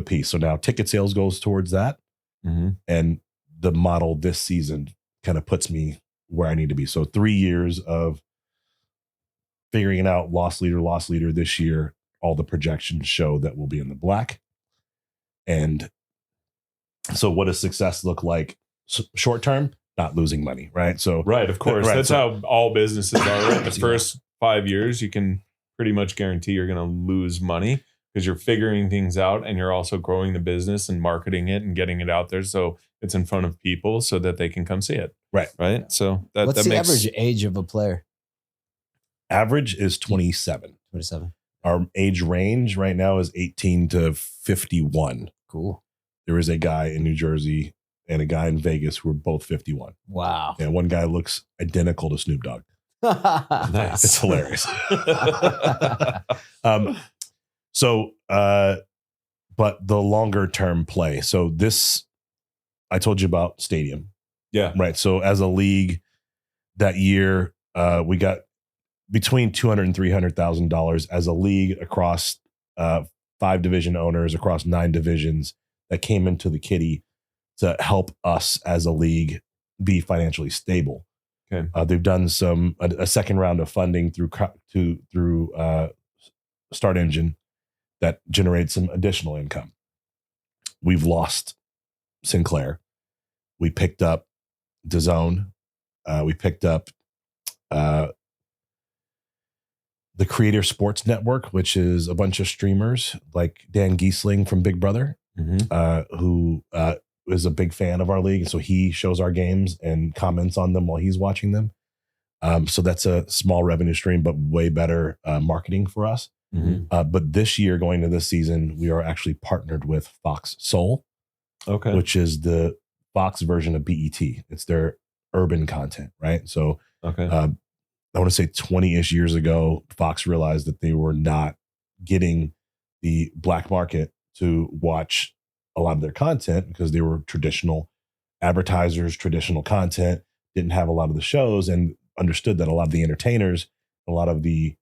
piece. So now ticket sales goes towards that. And the model this season kind of puts me where I need to be. So 3 years of figuring it out, loss leader this year. All the projections show that we'll be in the black. And so what does success look like short term? Not losing money, right? So right, of course. That's how all businesses are. Right? The first 5 years, you can pretty much guarantee you're going to lose money because you're figuring things out and you're also growing the business and marketing it and getting it out there so it's in front of people so that they can come see it. Right. So what's the average age of a player? Average is 27. 27. Our age range right now is 18 to 51. Cool. There is a guy in New Jersey and a guy in Vegas who are both 51. Wow. And one guy looks identical to Snoop Dogg. Nice. It's hilarious. But the longer term play. So this, I told you about stadium. Yeah. Right. So as a league that year, we got between $200,000 and $300,000 as a league across 5 division owners across 9 divisions that came into the kitty to help us as a league be financially stable. Okay. They've done a second round of funding through Start Engine that generates some additional income. We've lost Sinclair. We picked up DAZN. We picked up the Creator Sports Network, which is a bunch of streamers like Dan Giesling from Big Brother, who is a big fan of our league. So he shows our games and comments on them while he's watching them. So that's a small revenue stream, but way better marketing for us. But this year, going into this season, we are actually partnered with Fox Soul, which is the Fox version of BET. It's their urban content, right? So I want to say 20-ish years ago, Fox realized that they were not getting the black market to watch a lot of their content because they were traditional advertisers, traditional content, didn't have a lot of the shows, and understood that a lot of the entertainers, a lot of the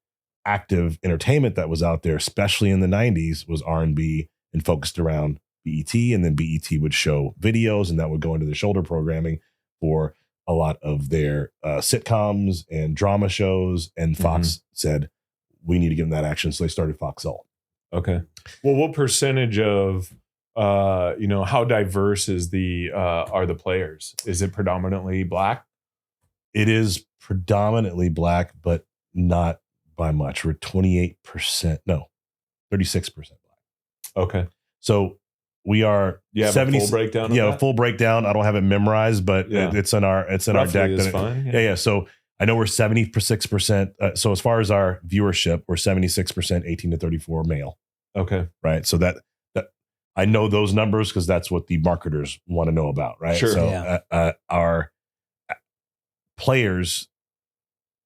active entertainment that was out there, especially in the 90s, was R&B and focused around BET. And then BET would show videos and that would go into the shoulder programming for a lot of their sitcoms and drama shows. And Fox said, we need to get in that action. So they started Fox Soul. Okay. Well, what percentage of, how diverse is are the players? Is it predominantly black? It is predominantly black, but not by much. We're 28%. No, 36% black. Okay. So we are. You have 70, a full breakdown. Yeah, of a full breakdown. I don't have it memorized, but it's in our Roughly deck. is fine. Yeah. So I know we're 76%. So as far as our viewership, we're 76% 18 to 34 male. Okay. Right. So that I know those numbers because that's what the marketers want to know about. Right. Sure. So our players.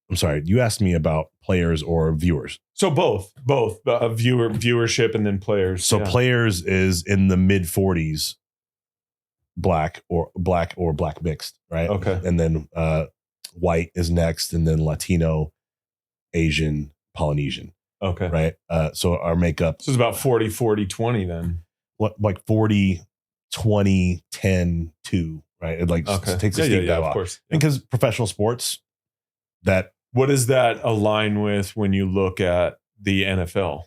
I'm sorry. You asked me about players or viewers. So both viewership and then players. So players is in the mid 40s, black or black mixed, right? Okay. And then white is next, and then Latino, Asian, Polynesian. Okay. Right. So our makeup. So it's about 40, 40, 20 then. What, like 40, 20, 10, 2, right? It like takes a steep dive off. Of course. Because professional sports, that. What does that align with when you look at the NFL?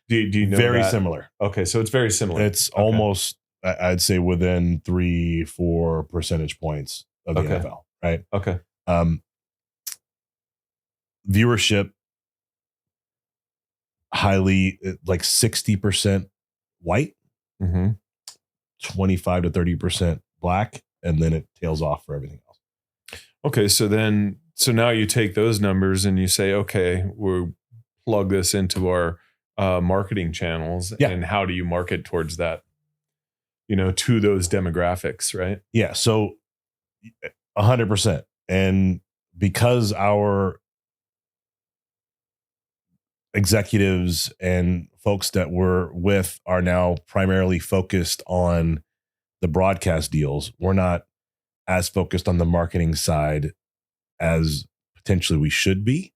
Do you know very that? Similar. Okay, so it's very similar. It's almost, I'd say, within 3-4 percentage points of the NFL, right? Okay. Viewership, highly, like 60% white, 25 to 30% black, and then it tails off for everything else. Okay, so now you take those numbers and you say, okay, we'll plug this into our marketing channels. Yeah. And how do you market towards that, to those demographics, right? Yeah. So 100%. And because our executives and folks that we're with are now primarily focused on the broadcast deals, we're not as focused on the marketing side as potentially we should be,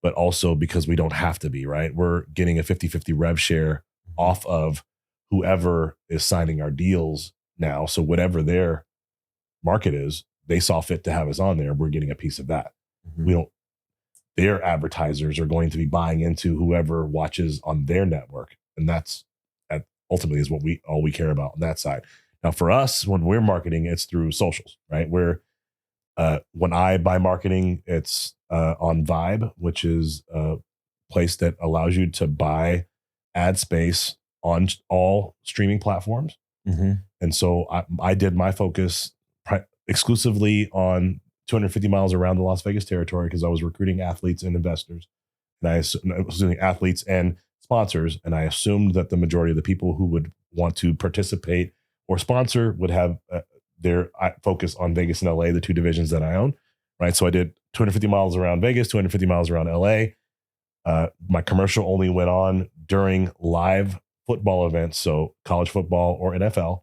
but also because we don't have to be, right? We're getting a 50-50 rev share off of whoever is signing our deals now. So whatever their market is, they saw fit to have us on there. We're getting a piece of that. Their advertisers are going to be buying into whoever watches on their network. And that's ultimately is what all we care about on that side. Now for us, when we're marketing, it's through socials, right? When I buy marketing, it's on Vibe, which is a place that allows you to buy ad space on all streaming platforms. And so I did my focus exclusively on 250 miles around the Las Vegas territory because I was recruiting athletes and investors. And I was doing athletes and sponsors. And I assumed that the majority of the people who would want to participate or sponsor would have their focus on Vegas and LA, the two divisions that I own, right? So I did 250 miles around Vegas, 250 miles around LA. My commercial only went on during live football events, so college football or NFL.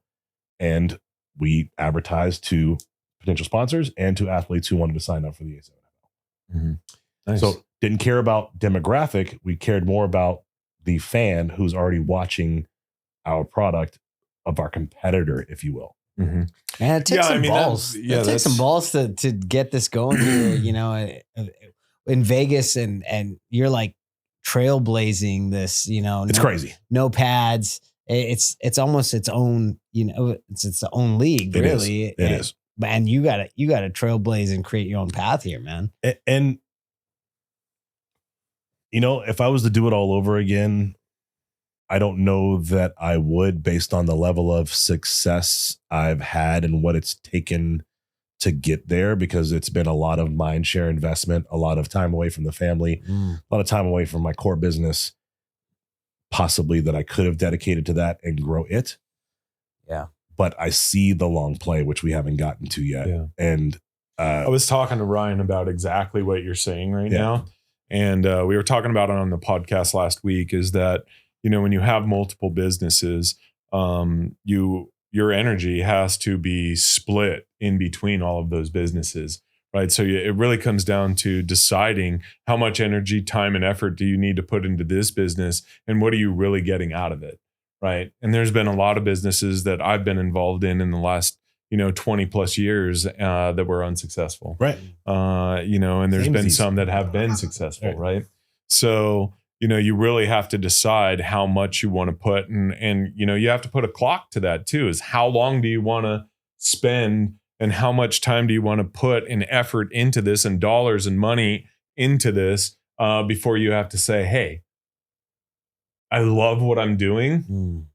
And we advertised to potential sponsors and to athletes who wanted to sign up for the A7NFL. Nice. So didn't care about demographic. We cared more about the fan who's already watching our product of our competitor, if you will. Man, it takes some balls. It takes some balls to get this going here, in Vegas, and you're like trailblazing this, It's crazy. No pads. It's almost its own, it's its own league, really. It is. Man, you gotta trailblaze and create your own path here, man. And if I was to do it all over again, I don't know that I would, based on the level of success I've had and what it's taken to get there, because it's been a lot of mind share investment, a lot of time away from the family, a lot of time away from my core business, possibly that I could have dedicated to that and grow it. Yeah. But I see the long play, which we haven't gotten to yet. Yeah. And I was talking to Ryan about exactly what you're saying right now. And we were talking about it on the podcast last week, is that, when you have multiple businesses, your energy has to be split in between all of those businesses, right? So it really comes down to deciding how much energy, time, and effort do you need to put into this business, and what are you really getting out of it, right? And there's been a lot of businesses that I've been involved in the last 20 plus years that were unsuccessful, right? And there's been some that have been successful, right? So you really have to decide how much you want to put, and you have to put a clock to that too. Is how long do you want to spend, and how much time do you want to put and effort into this, and dollars and money into this, before you have to say, hey, I love what I'm doing,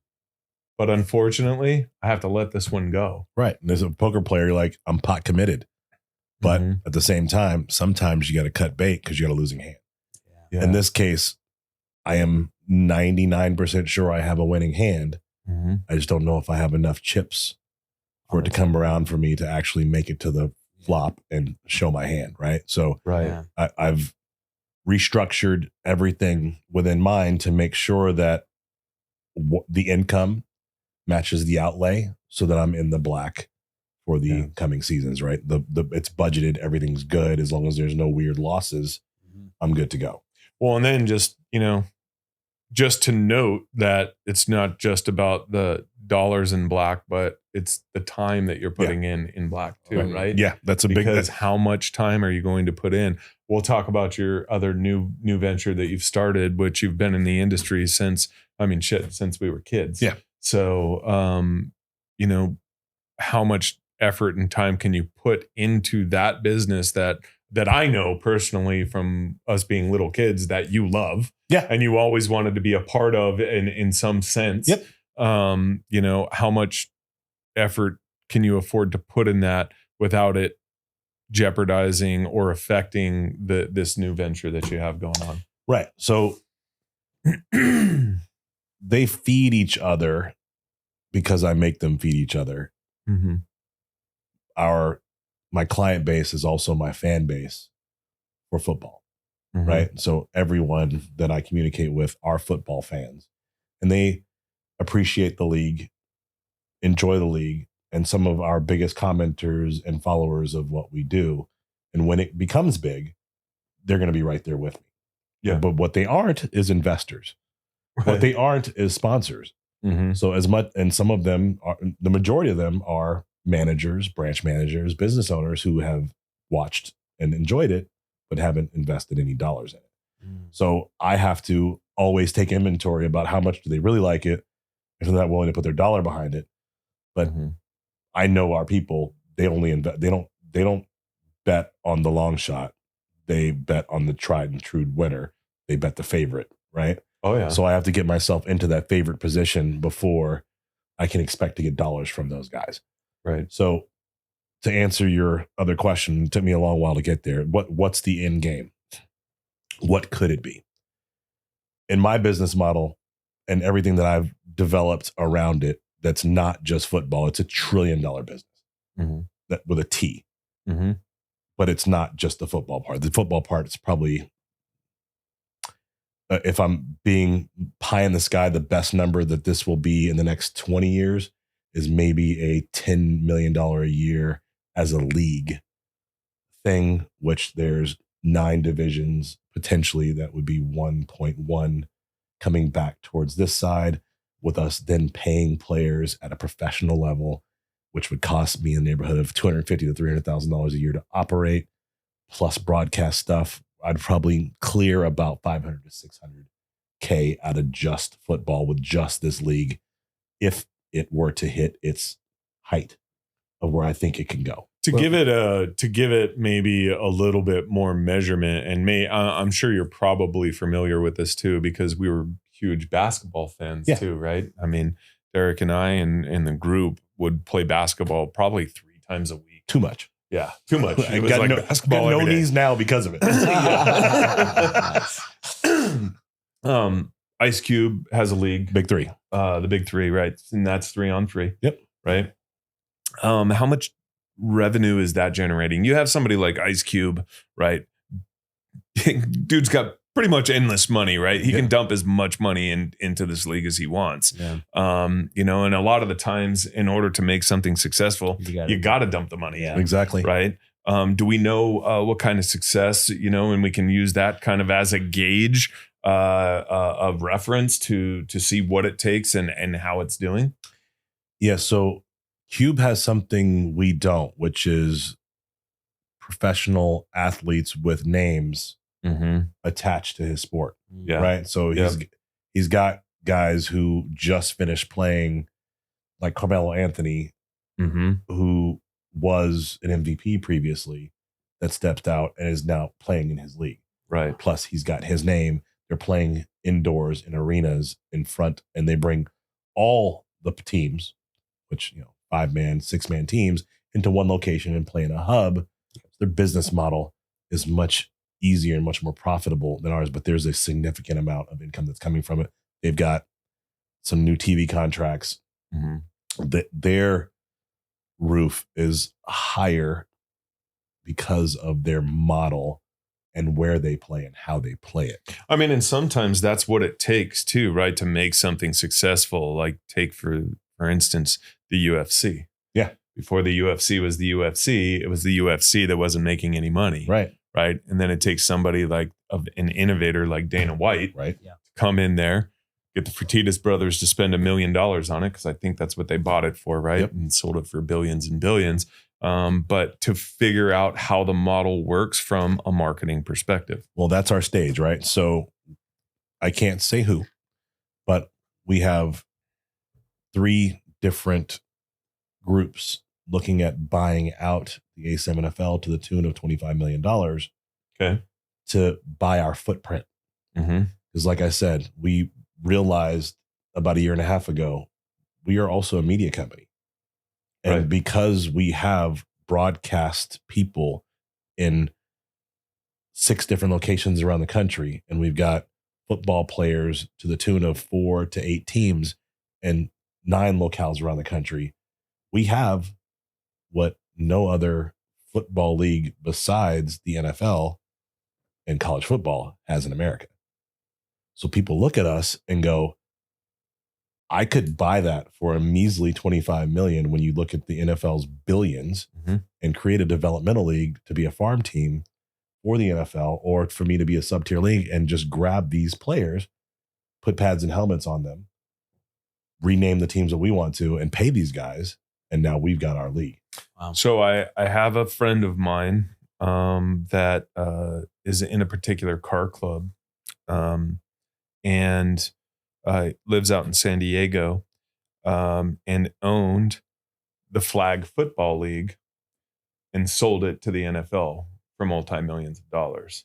but unfortunately, I have to let this one go. Right. And as a poker player, you're like, I'm pot committed. But at the same time, sometimes you got to cut bait because you got a losing hand. Yeah. In this case, I am 99% sure I have a winning hand. I just don't know if I have enough chips for it to come around for me to actually make it to the flop and show my hand. Right. So I've restructured everything within mine to make sure that the income matches the outlay so that I'm in the black for the coming seasons, right? It's budgeted, everything's good. As long as there's no weird losses, I'm good to go. Well, and then just to note that it's not just about the dollars in black, but it's the time that you're putting in black too, right? Yeah, that's because how much time are you going to put in? We'll talk about your other new venture that you've started, which you've been in the industry since we were kids. Yeah. So, how much effort and time can you put into that business that I know personally from us being little kids that you love, and you always wanted to be a part of in some sense. Yep. How much effort can you afford to put in that without it jeopardizing or affecting this new venture that you have going on? Right. So they feed each other because I make them feed each other. My client base is also my fan base for football, right? So everyone that I communicate with are football fans, and they appreciate the league, enjoy the league, and some of our biggest commenters and followers of what we do. And when it becomes big, they're going to be right there with me. Yeah. But what they aren't is investors. Right. What they aren't is sponsors. So as much, and some of them are, the majority of them are managers, branch managers, business owners who have watched and enjoyed it, but haven't invested any dollars in it. So I have to always take inventory about how much do they really like it, if they're not willing to put their dollar behind it. But I know our people, they only invest, they don't bet on the long shot. They bet on the tried and true winner. They bet the favorite, right? Oh yeah. So I have to get myself into that favorite position before I can expect to get dollars from those guys. Right. So to answer your other question, it took me a long while to get there. What's the end game? What could it be? In my business model and everything that I've developed around it, that's not just football. It's $1 trillion business that with a T. But it's not just the football part. The football part is probably, if I'm being pie in the sky, the best number that this will be in the next 20 years is maybe a $10 million a year as a league thing, which there's 9 divisions potentially. That would be 1.1 coming back towards this side, with us then paying players at a professional level, which would cost me in the neighborhood of $250,000 to $300,000 a year to operate, plus broadcast stuff. I'd probably clear about $500,000 to $600,000 out of just football with just this league, if it were to hit its height of where I think it can go. To give it maybe a little bit more measurement, and I'm sure you're probably familiar with this too, because we were huge basketball fans too, right? I mean, Derek and I and the group would play basketball probably 3 times a week. Too much. Yeah, too much. It was like basketball. Got no knees now because of it. Ice Cube has a league. Big 3. The big 3, right? And that's 3-on-3. Yep. Right. How much revenue is that generating? You have somebody like Ice Cube, right? Dude's got pretty much endless money, right? He can dump as much money into this league as he wants. Yeah. And a lot of the times, in order to make something successful, you got to dump the money. Yeah, exactly. Right. Do we know what kind of success, and we can use that kind of as a gauge of reference to see what it takes and how it's doing? Yeah. So Cube has something we don't, which is professional athletes with names attached to his sport. Yeah. Right. So he's got guys who just finished playing, like Carmelo Anthony, who was an MVP previously, that stepped out and is now playing in his league. Right. Plus, he's got his name. They're playing indoors in arenas in front, and they bring all the teams, which 5-man, 6-man teams, into one location and play in a hub. Their business model is much easier and much more profitable than ours, but there's a significant amount of income that's coming from it. They've got some new TV contracts. Their roof is higher because of their model and where they play and how they play it. I mean, and sometimes that's what it takes too, right? To make something successful. Like take for instance, the UFC. Yeah. Before the UFC was the UFC, it was the UFC that wasn't making any money. Right. Right. And then it takes somebody like an innovator like Dana White, right, to come in there, get the Fertitas brothers to spend $1 million on it, because I think that's what they bought it for, right? Yep. And sold it for billions and billions. But to figure out how the model works from a marketing perspective. Well, that's our stage, right? So I can't say who, but we have 3 different groups looking at buying out the A7FL to the tune of $25 million. Okay. To buy our footprint. Because like I said, we realized about 1.5 years ago, we are also a media company. And Right. because we have broadcast people in 6 different locations around the country, and we've got football players to the tune of 4 to 8 teams and 9 locales around the country, we have what no other football league besides the NFL and college football has in America. So people look at us and go, I could buy that for a measly $25 million when you look at the NFL's billions, and create a developmental league to be a farm team for the NFL, or for me to be a sub-tier league and just grab these players, put pads and helmets on them, rename the teams that we want to, and pay these guys. And now we've got our league. Wow. So I have a friend of mine that is in a particular car club, and lives out in San Diego, and owned the flag football league and sold it to the NFL for multi-millions of dollars.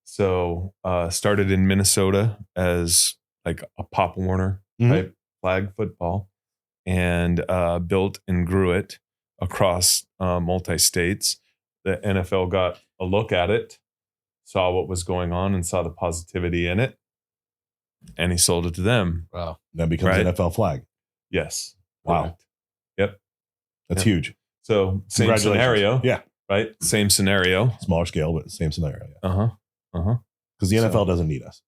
So started in Minnesota as like a Pop Warner type flag football, and built and grew it across multi-states. The NFL got a look at it, saw what was going on, and saw the positivity in it, and he sold it to them. Wow. That becomes Right. NFL flag. Yes. Wow. Correct. Yep. That's Yep. huge. So same Congratulations. scenario. Yeah. Right. Same scenario. Smaller scale, but same scenario. Yeah. Because the So- NFL doesn't need us.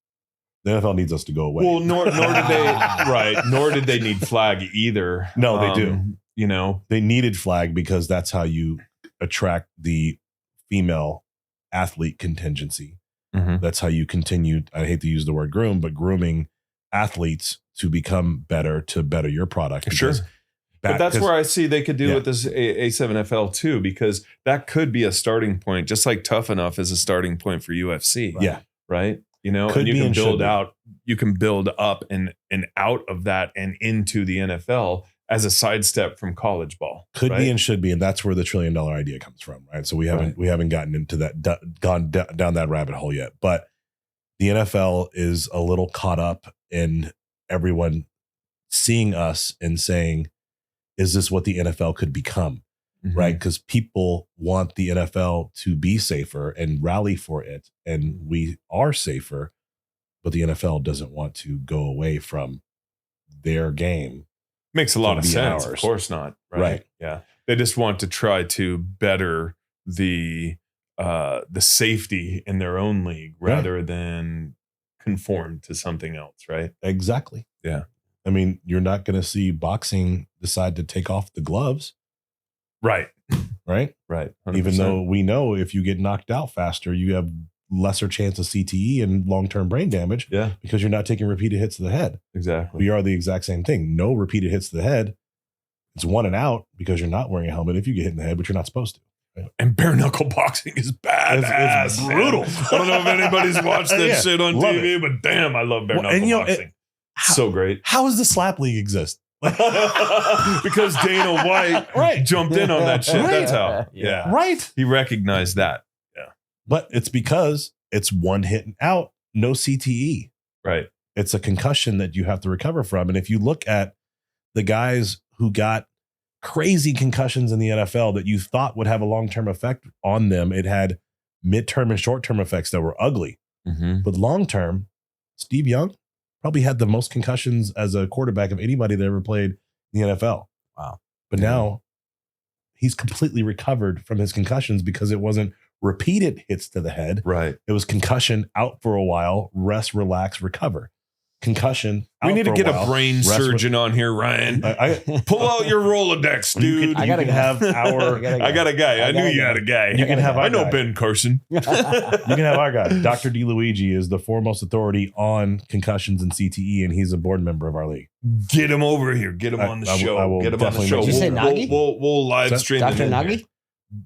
The NFL needs us to go away. Well, nor did they right. Nor did they need flag either. No, they do. You know. They needed flag because that's how you attract the female athlete contingency. That's how you continue. I hate to use the word groom, but grooming athletes to become better, to better your product. Sure. Because But that's because- where I see they could do Yeah. with this A7FL too, because that could be a starting point, just like Tough Enough is a starting point for UFC. Yeah. Right. You know, Could and you be can and should build be. out, you can build up and out of that and into the NFL as a sidestep from college ball. could right? be and should be, and that's where the $1 trillion idea comes from, right? So we haven't gotten into that, gone down that rabbit hole yet. But the NFL is a little caught up in everyone seeing us and saying, "Is this what the NFL could become?" Right? Because people want the NFL to be safer and rally for it, and we are safer, but the NFL doesn't want to go away from their game. Makes a lot of be sense. Of ours. course not. Right. Yeah. They just want to try to better the safety in their own league rather than conform to something else. Right. Exactly. Yeah. I mean, you're not going to see boxing decide to take off the gloves, Right. right? Right. 100%. Even though we know if you get knocked out faster, you have lesser chance of CTE and long-term brain damage Yeah, because you're not taking repeated hits to the head. exactly. We are the exact same thing. No repeated hits to the head. It's 1 and out because you're not wearing a helmet if you get hit in the head, but you're not supposed to. And bare knuckle boxing is badass. It's brutal. man. I don't know if anybody's watched that Yeah, shit on love TV, but damn, I love bare Well, knuckle and, you know, boxing. So great. How does the slap league exist? Because Dana White Right. jumped in on that shit. Right. That's how. Yeah. Right. He recognized that. But it's because it's one hit and out, no CTE. Right. It's a concussion that you have to recover from. And if you look at the guys who got crazy concussions in the NFL that you thought would have a long-term effect on them, it had midterm and short-term effects that were ugly. But long-term, Steve Young probably had the most concussions as a quarterback of anybody that ever played in the NFL. Wow. But now he's completely recovered from his concussions because it wasn't repeated hits to the head. Right. It was concussion, out for a while, rest, relax, recover. Concussion. We need to get a brain rest, surgeon on here, Ryan. I Pull out your Rolodex, dude. I gotta have our. I got a guy. I knew you had a guy. You can have. I Our know guy. Ben Carson. You can have our guy. Dr. DeLuigi is the foremost authority on concussions and CTE, and he's a board member of our league. Get him over here. Get him on the show. I will Get him on the definitely show. make Did you say Nagy? We'll live stream Dr. it in Nagy? here.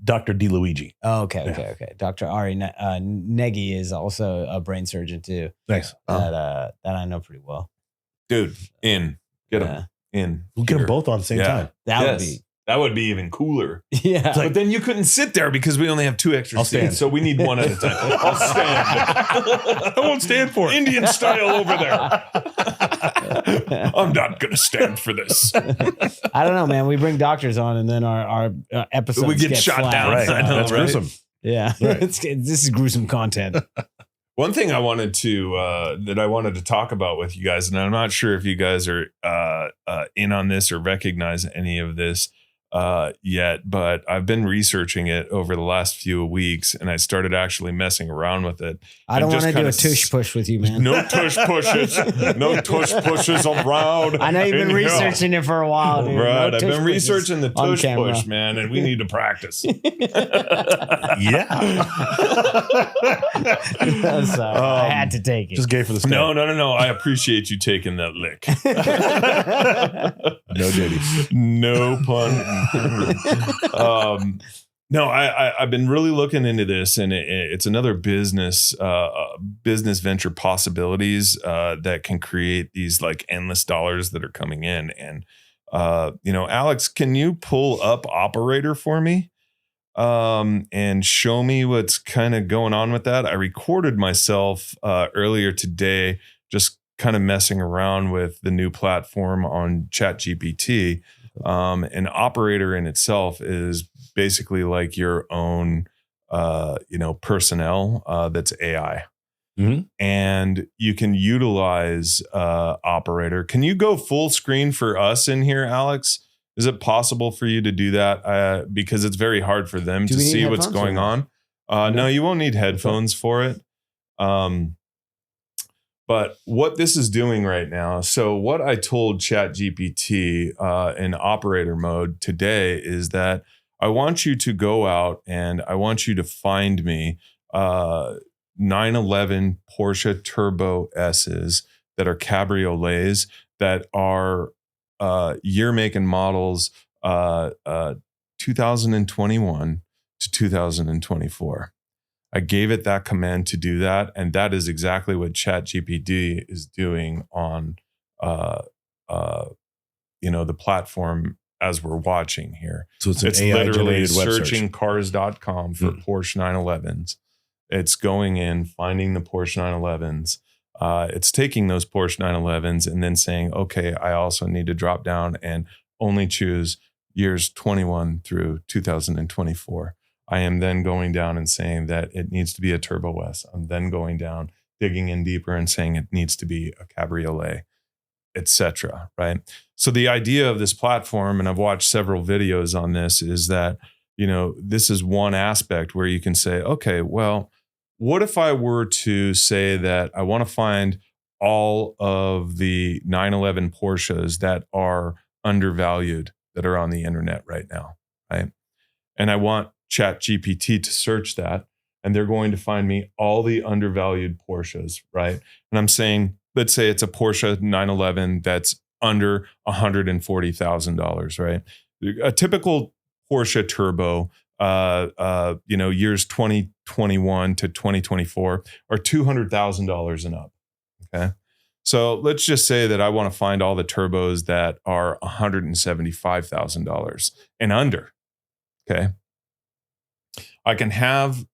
Dr. DeLuigi. Oh, okay. Dr. Ari Negi is also a brain surgeon too. Nice. That I know pretty well. Dude, in. Get him. Yeah. In. We'll get them Here. both on the same Yeah. time. That would be even cooler. Yeah. But then you couldn't sit there because we only have 2 extra I'll seats, stand. so we need one at a time. I'll stand. I won't stand for it. Indian style over there. I'm not going to stand for this. I don't know, man. We bring doctors on, and then our episodes We get shot flagged. down. Right. I know, That's right? gruesome. Yeah, Right. this is gruesome content. One thing I wanted to talk about with you guys, and I'm not sure if you guys are in on this or recognize any of this yet, but I've been researching it over the last few weeks, and I started actually messing around with it. I don't And want to just do a kinda tush push with you, man. No tush pushes. No tush pushes around. I know you've been in here. researching it for a while, dude. Right, No I've tush been pushes researching the on tush camera. push, man, and we need to practice. Yeah. So I had to take it. Just gay for the state. No. I appreciate you taking that lick. No duties. No pun. No, I've been really looking into this, and it's another business venture possibilities that can create these like endless dollars that are coming in. And Alex, can you pull up Operator for me and show me what's kind of going on with that? I recorded myself earlier today, just kind of messing around with the new platform on ChatGPT. An Operator in itself is basically like your own, personnel that's AI. Mm-hmm. And you can utilize Operator. Can you go full screen for us in here, Alex? Is it possible for you to do that? Because it's very hard for them Do to we need see what's headphones or going no? on. No, you won't need headphones for it. But what this is doing right now, so what I told ChatGPT in Operator mode today is that I want you to go out and I want you to find me 911 Porsche Turbo S's that are cabriolets that are year, make, and models 2021 to 2024. I gave it that command to do that, and that is exactly what ChatGPT is doing on, the platform as we're watching here. So it's It's AI literally generated web searching search. cars.com for Porsche 911s. It's going in, finding the Porsche 911s. It's taking those Porsche 911s and then saying, okay, I also need to drop down and only choose years 21 through 2024. I am then going down and saying that it needs to be a Turbo S. I'm then going down, digging in deeper and saying it needs to be a cabriolet, etc. Right? So the idea of this platform, and I've watched several videos on this, is that, this is one aspect where you can say, okay, well, what if I were to say that I want to find all of the 911 Porsches that are undervalued that are on the internet right now, right? And I want ChatGPT to search that, and they're going to find me all the undervalued Porsches, right? And I'm saying, let's say it's a Porsche 911 that's under $140,000, right? A typical Porsche Turbo, years 2021 to 2024 are $200,000 and up. Okay. So let's just say that I want to find all the turbos that are $175,000 and under. Okay. I can have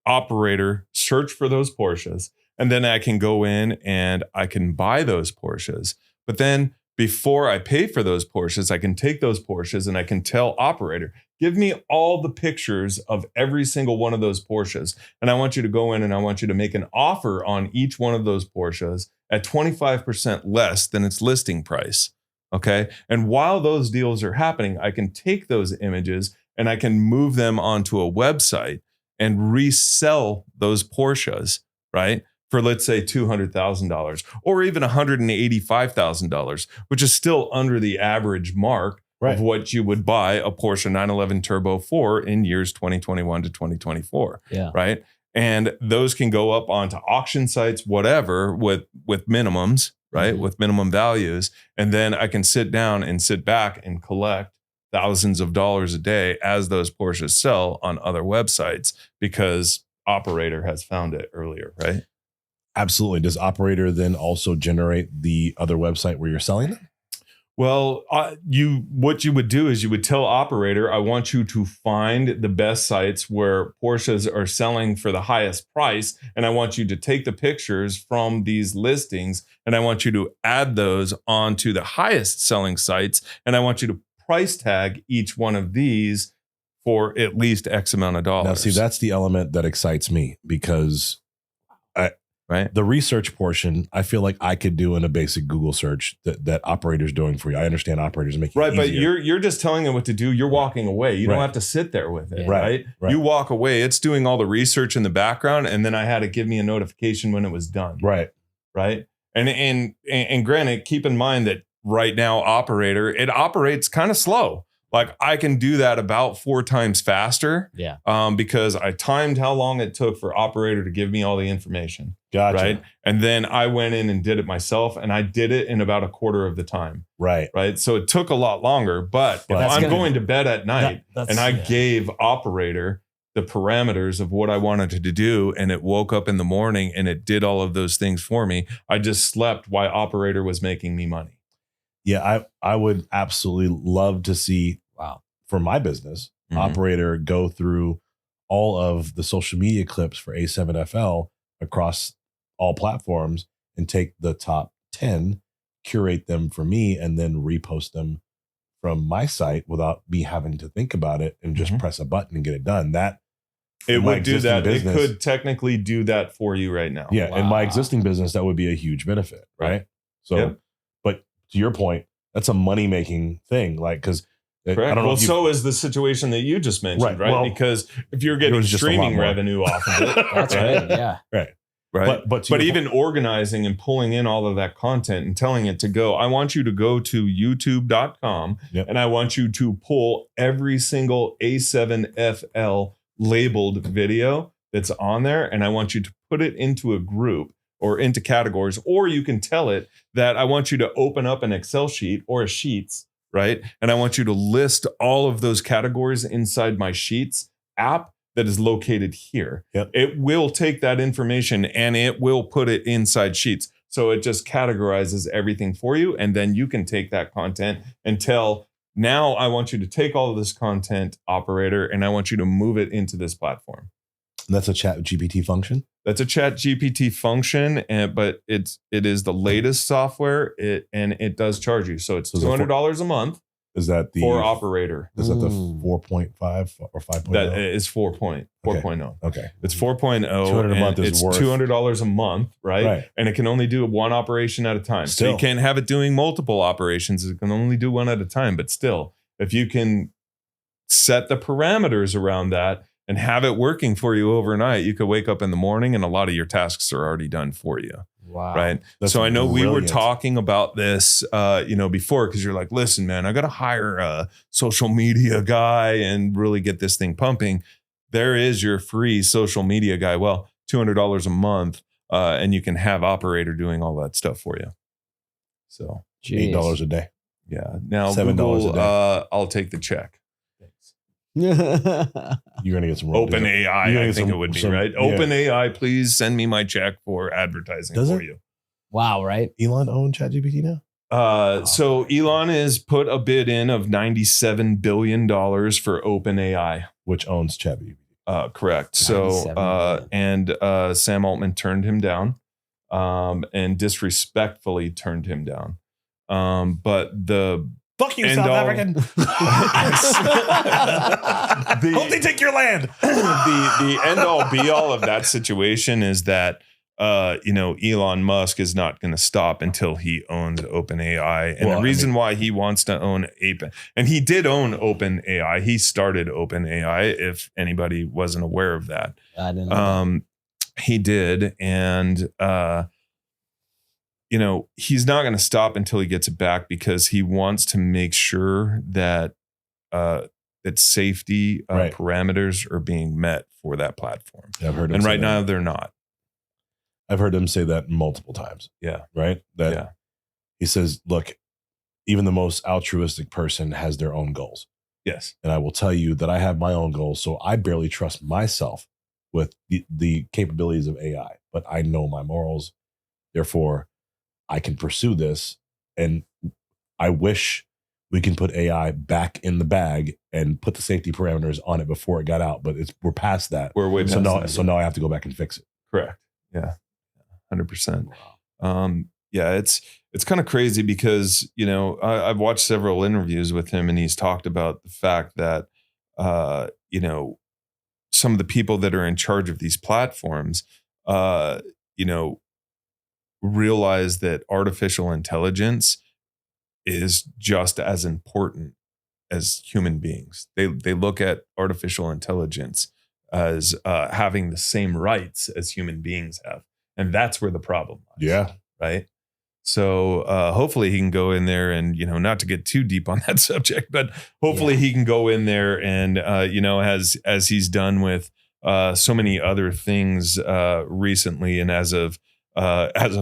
operator search for those Porsches, and then I can go in and I can buy those Porsches. But then before I pay for those Porsches, I can take those Porsches and I can tell operator, give me all the pictures of every single one of those Porsches. And I want you to go in and I want you to make an offer on each one of those Porsches at 25% less than its listing price. Okay. And while those deals are happening, I can take those images and I can move them onto a website and resell those Porsches, right? For let's say $200,000 or even $185,000, which is still under the average mark of what you would buy a Porsche 911 Turbo for in years 2021 to 2024. Yeah. Right. And those can go up onto auction sites, whatever, with minimums, right? With minimum values. And then I can sit down and sit back and collect thousands of dollars a day as those Porsches sell on other websites because operator has found it earlier, right? Absolutely. Does operator then also generate the other website where you're selling them? Well, what you would do is you would tell operator, I want you to find the best sites where Porsches are selling for the highest price. And I want you to take the pictures from these listings and I want you to add those onto the highest selling sites. And I want you to price tag each one of these for at least X amount of dollars. Now, see, that's the element that excites me because right. The research portion, I feel like I could do in a basic Google search that operator's doing for you. I understand operators making right, it but easier. you're just telling it what to do. You're walking away. You don't have to sit there with it, right? You walk away. It's doing all the research in the background, and then I had to give me a notification when it was done. Right. And granted, keep in mind that right now, operator, it operates kind of slow. Like I can do that about 4 times faster. Yeah. Because I timed how long it took for operator to give me all the information. Gotcha. Right. And then I went in and did it myself and I did it in about a quarter of the time. Right. Right. So it took a lot longer, but if I'm going to bed at night and I gave operator the parameters of what I wanted it to do and it woke up in the morning and it did all of those things for me, I just slept while operator was making me money. Yeah, I would absolutely love to see, for my business, operator go through all of the social media clips for A7FL across all platforms and take the top 10, curate them for me, and then repost them from my site without me having to think about it and just press a button and get it done. That it would do that. Business, it could technically do that for you right now. Yeah, in my existing business, that would be a huge benefit, right? So, but to your point, that's a money-making thing, like because I don't know. Well, so is the situation that you just mentioned, right? Well, because if you're getting streaming revenue off of it, that's right. Yeah, right. But even organizing and pulling in all of that content and telling it to go, I want you to go to youtube.com and I want you to pull every single A7FL labeled video that's on there, and I want you to put it into a group or into categories, or you can tell it that I want you to open up an Excel sheet or a Sheets, right? And I want you to list all of those categories inside my Sheets app that is located here. It will take that information and it will put it inside Sheets. So it just categorizes everything for you. And then you can take that content and tell, now I want you to take all of this content, operator, and I want you to move it into this platform. That's a Chat GPT function. That's a Chat GPT function, but it is the latest software. And it does charge you, so it's $200 a month. Is that the for operator? Is that the 4.5 or 5.0? That is 4.0. Okay, it's 4.0. $200 a month is worth $200 a month, right? And it can only do one operation at a time. So you can't have it doing multiple operations. It can only do one at a time. But still, if you can set the parameters around that and have it working for you overnight, you could wake up in the morning and a lot of your tasks are already done for you. Wow. Right. That's so I know brilliant. we were talking about this, before, because you're like, listen, man, I got to hire a social media guy and really get this thing pumping. There is your free social media guy. Well, $200 a month, and you can have operator doing all that stuff for you. So $8 a day. Yeah. Now $7 Google, a day. I'll take the check. You're gonna get some Open AI. I think it would be right. Yeah. Open AI, please send me my check for advertising for you. Wow, right? Elon own ChatGPT now? So Elon has put a bid in of $97 billion for OpenAI, which owns ChatGPT. Correct. So 97 million. and Sam Altman turned him down, and disrespectfully turned him down. But the Fuck you, end South all- African. Hope they take your land. the end all be all of that situation is that Elon Musk is not going to stop until he owns OpenAI. And the reason why he wants to own and he did own OpenAI. He started OpenAI, if anybody wasn't aware of that. I didn't know. He did. And he's not going to stop until he gets it back, because he wants to make sure that that safety parameters are being met for that platform. I've heard him and say right that. now they're not. I've heard him say that multiple times. Yeah. Right? He says, look, even the most altruistic person has their own goals. Yes. And I will tell you that I have my own goals. So I barely trust myself with the capabilities of AI, but I know my morals. Therefore, I can pursue this. And I wish we can put AI back in the bag and put the safety parameters on it before it got out. But we're past that. We're way past that. So now I have to go back and fix it. Correct. Yeah. 100%. It's kind of crazy because, I've watched several interviews with him, and he's talked about the fact that, some of the people that are in charge of these platforms, realize that artificial intelligence is just as important as human beings. They look at artificial intelligence as having the same rights as human beings have. And that's where the problem lies. Yeah. Right. So hopefully he can go in there and, not to get too deep on that subject, but hopefully he can go in there and, as he's done with so many other things recently, and as of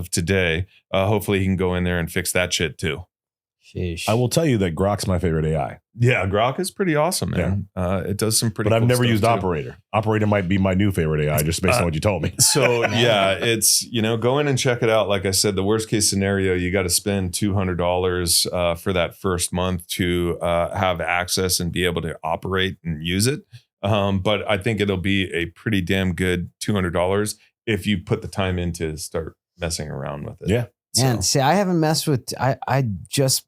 today, hopefully he can go in there and fix that shit too. Sheesh. I will tell you that Grok's my favorite AI. Yeah, Grok is pretty awesome, man. It does some pretty. But I've cool never stuff used too. Operator. Operator might be my new favorite AI, just based on what you told me. So it's go in and check it out. Like I said, the worst case scenario, you got to spend $200 for that first month to have access and be able to operate and use it. But I think it'll be a pretty damn good $200 if you put the time in to start messing around with it. Yeah. Man, see, I haven't messed with. I just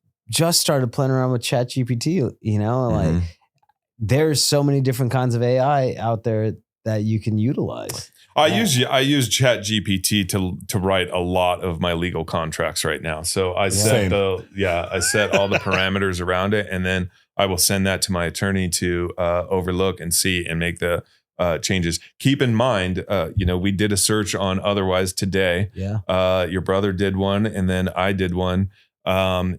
started playing around with ChatGPT. Like there's so many different kinds of AI out there that you can utilize. I use ChatGPT to write a lot of my legal contracts right now. So I set I set all the parameters around it, and then I will send that to my attorney to overlook and see and make the changes. Keep in mind, we did a search on Otherwise today. Yeah. Your brother did one, and then I did one.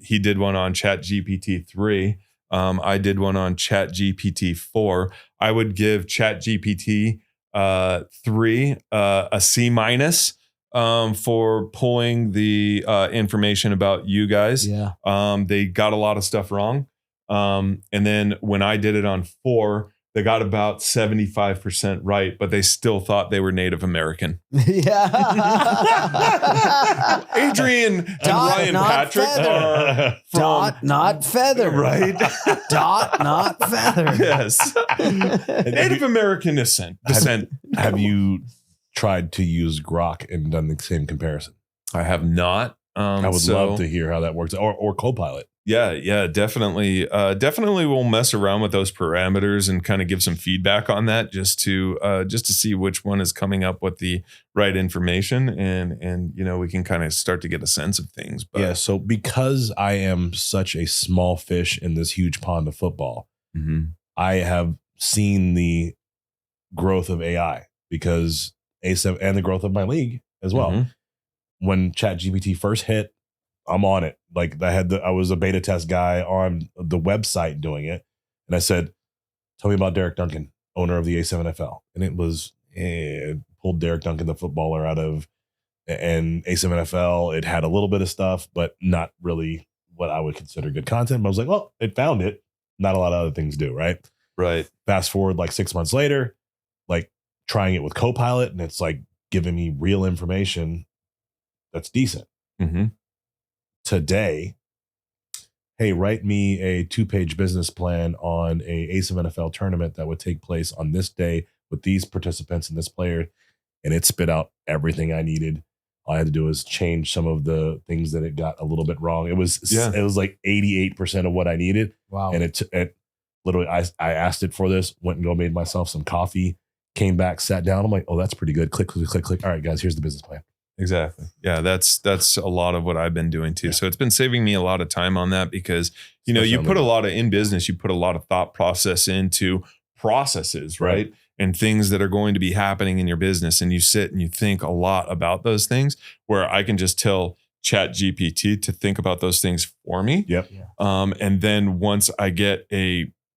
He did one on ChatGPT 3. I did one on ChatGPT 4. I would give ChatGPT 3 a C- for pulling the information about you guys. Yeah. They got a lot of stuff wrong. And then when I did it on 4, they got about 75% right, but they still thought they were Native American. Yeah. Adrian and Ryan Patrick are Dot, not feather. Right? Dot, not feather. Yes. Native American descent. Have you tried to use Grok and done the same comparison? I have not. I would love to hear how that works, or Copilot. Yeah, definitely. Definitely we'll mess around with those parameters and kind of give some feedback on that just to see which one is coming up with the right information, and we can kind of start to get a sense of things. But yeah, so because I am such a small fish in this huge pond of football, I have seen the growth of AI because A7 and the growth of my league as well. When ChatGPT first hit, I'm on it. Like I was a beta test guy on the website doing it. And I said, tell me about Derek Duncan, owner of the A7NFL. And it was, pulled Derek Duncan, the footballer, out of and A7NFL. It had a little bit of stuff, but not really what I would consider good content. But I was like, well, it found it. Not a lot of other things do, right? Right. Fast forward like 6 months later, like trying it with Copilot, and it's like giving me real information that's decent. Today, hey, write me a 2-page business plan on a ACE of NFL tournament that would take place on this day with these participants and this player, and it spit out everything I needed. All I had to do was change some of the things that it got a little bit wrong. It was like 88% of what I needed. Wow. And it literally, I asked it for this, went and made myself some coffee, came back, sat down. I'm like, oh, that's pretty good. Click, click, click, click. All right, guys, here's the business plan. Exactly. Yeah, that's a lot of what I've been doing too. Yeah. So it's been saving me a lot of time on that because, you know, you put a lot of in business, you put a lot of thought process into processes, right? And things that are going to be happening in your business. And you sit and you think a lot about those things, where I can just tell Chat GPT to think about those things for me. Yep. And then once I get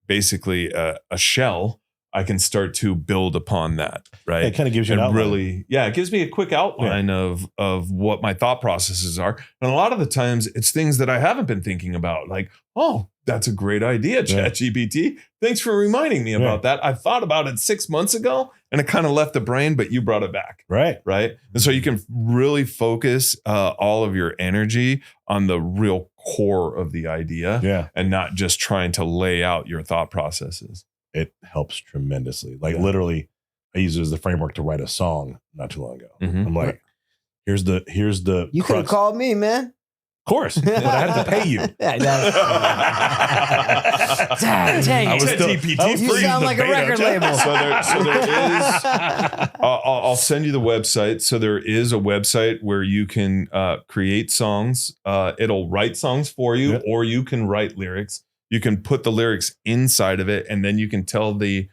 basically a shell, I can start to build upon that, right? It kind of gives you an outline. Really, it gives me a quick outline of what my thought processes are. And a lot of the times it's things that I haven't been thinking about, like, oh, that's a great idea, ChatGPT. Thanks for reminding me about that. I thought about it 6 months ago and it kind of left the brain, but you brought it back. Right. And so you can really focus all of your energy on the real core of the idea and not just trying to lay out your thought processes. It helps tremendously. Like literally, I used it as the framework to write a song not too long ago. I'm like, here's the You could have called me, man. Of course, but I had to pay you. Dang I was still, you sound like a record label. So there is. I'll send you the website. So there is a website where you can create songs. It'll write songs for you, or you can write lyrics. You can put the lyrics inside of it, and then you can tell the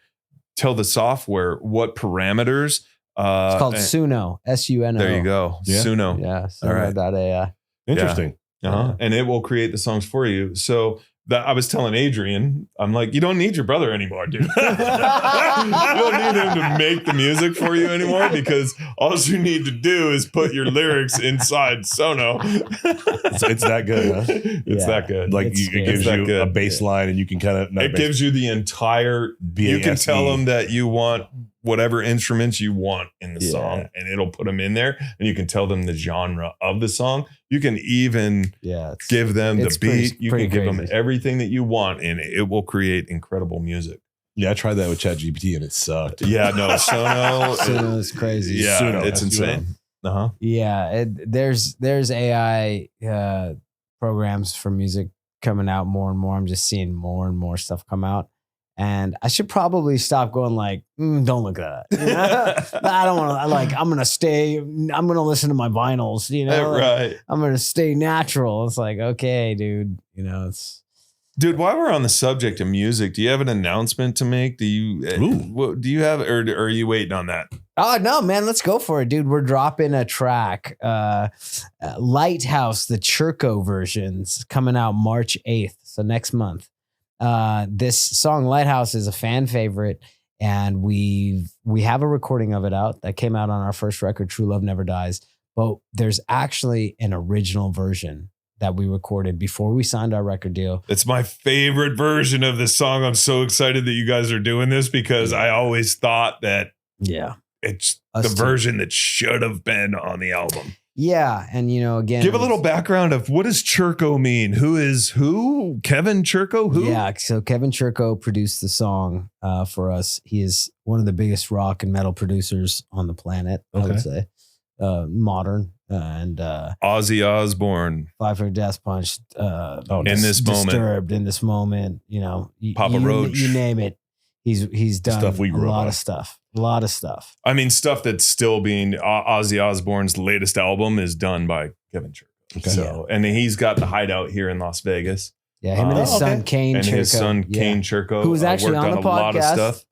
software what parameters. It's called Suno, Suno. There you go, Suno. Yeah, Suno.ai. Interesting. And it will create the songs for you. So that I was telling Adrian, I'm like, you don't need your brother anymore, dude. You don't need him to make the music for you anymore, because all you need to do is put your lyrics inside Sono. It's that good, huh? It's that good. Like it gives you a bass line, and you can kind of gives you the entire. You can tell them that you want whatever instruments you want in the song, and it'll put them in there, and you can tell them the genre of the song. You can even give them the beat. You can give them everything that you want, and it will create incredible music. Yeah, I tried that with ChatGPT and it sucked. Yeah, no, Sono is crazy. Yeah, Suno, it's insane. Yeah, there's AI programs for music coming out more and more. I'm just seeing more and more stuff come out. And I should probably stop going like, don't look at that. You know? I don't want to, I'm going to listen to my vinyls, you know, I'm going to stay natural. It's like, okay, dude, you know, Dude, while we're on the subject of music, do you have an announcement to make? Do you have, or are you waiting on that? Oh, no, man, let's go for it, dude. We're dropping a track, Lighthouse, the Churko versions, coming out March 8th. So next month. This song Lighthouse is a fan favorite, and we have a recording of it out that came out on our first record, True Love Never Dies. But there's actually an original version that we recorded before we signed our record deal. It's my favorite version of this song. I'm so excited that you guys are doing this, because I always thought that it's the version that should have been on the album. Yeah. And, you know, again, give a little background of what does Churko mean? Who is who? Kevin Churko? Who? Yeah. So Kevin Churko produced the song for us. He is one of the biggest rock and metal producers on the planet, I would say. Modern and Ozzy Osbourne, Five Finger Death Punch. In this moment, Disturbed, in this moment, you know, Papa Roach, you name it. He's done stuff we grew a lot of stuff. I mean, stuff that's still being Ozzy Osbourne's latest album is done by Kevin Churko. Okay. So, and he's got the hideout here in Las Vegas. Yeah, him and his son Kane and Churko. His son Kane Churko, who was actually on the podcast. A lot of stuff.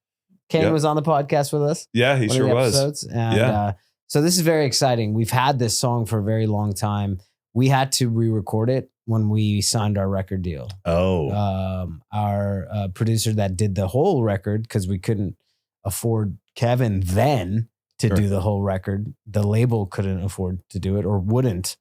Kane was on the podcast with us. Yeah, he sure was. And so this is very exciting. We've had this song for a very long time. We had to re-record it when we signed our record deal. Our producer that did the whole record, because we couldn't afford Kevin then to do the whole record. The label couldn't afford to do it, or wouldn't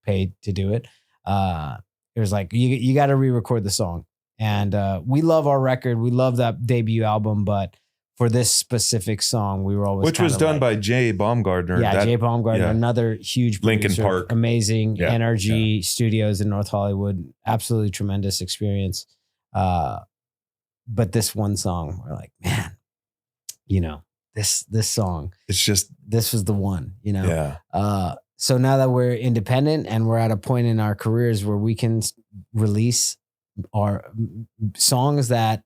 pay to do it. It was like, you got to re-record the song. And we love our record. We love that debut album, but for this specific song, we were always which was done by Jay Baumgartner. Yeah, Jay Baumgartner, another huge producer, Lincoln Park, amazing NRG Studios in North Hollywood, absolutely tremendous experience. But this one song, we're like, man, you know, this song. It's just, This was the one, you know? yeah. So now that we're independent and we're at a point in our careers where we can release our songs that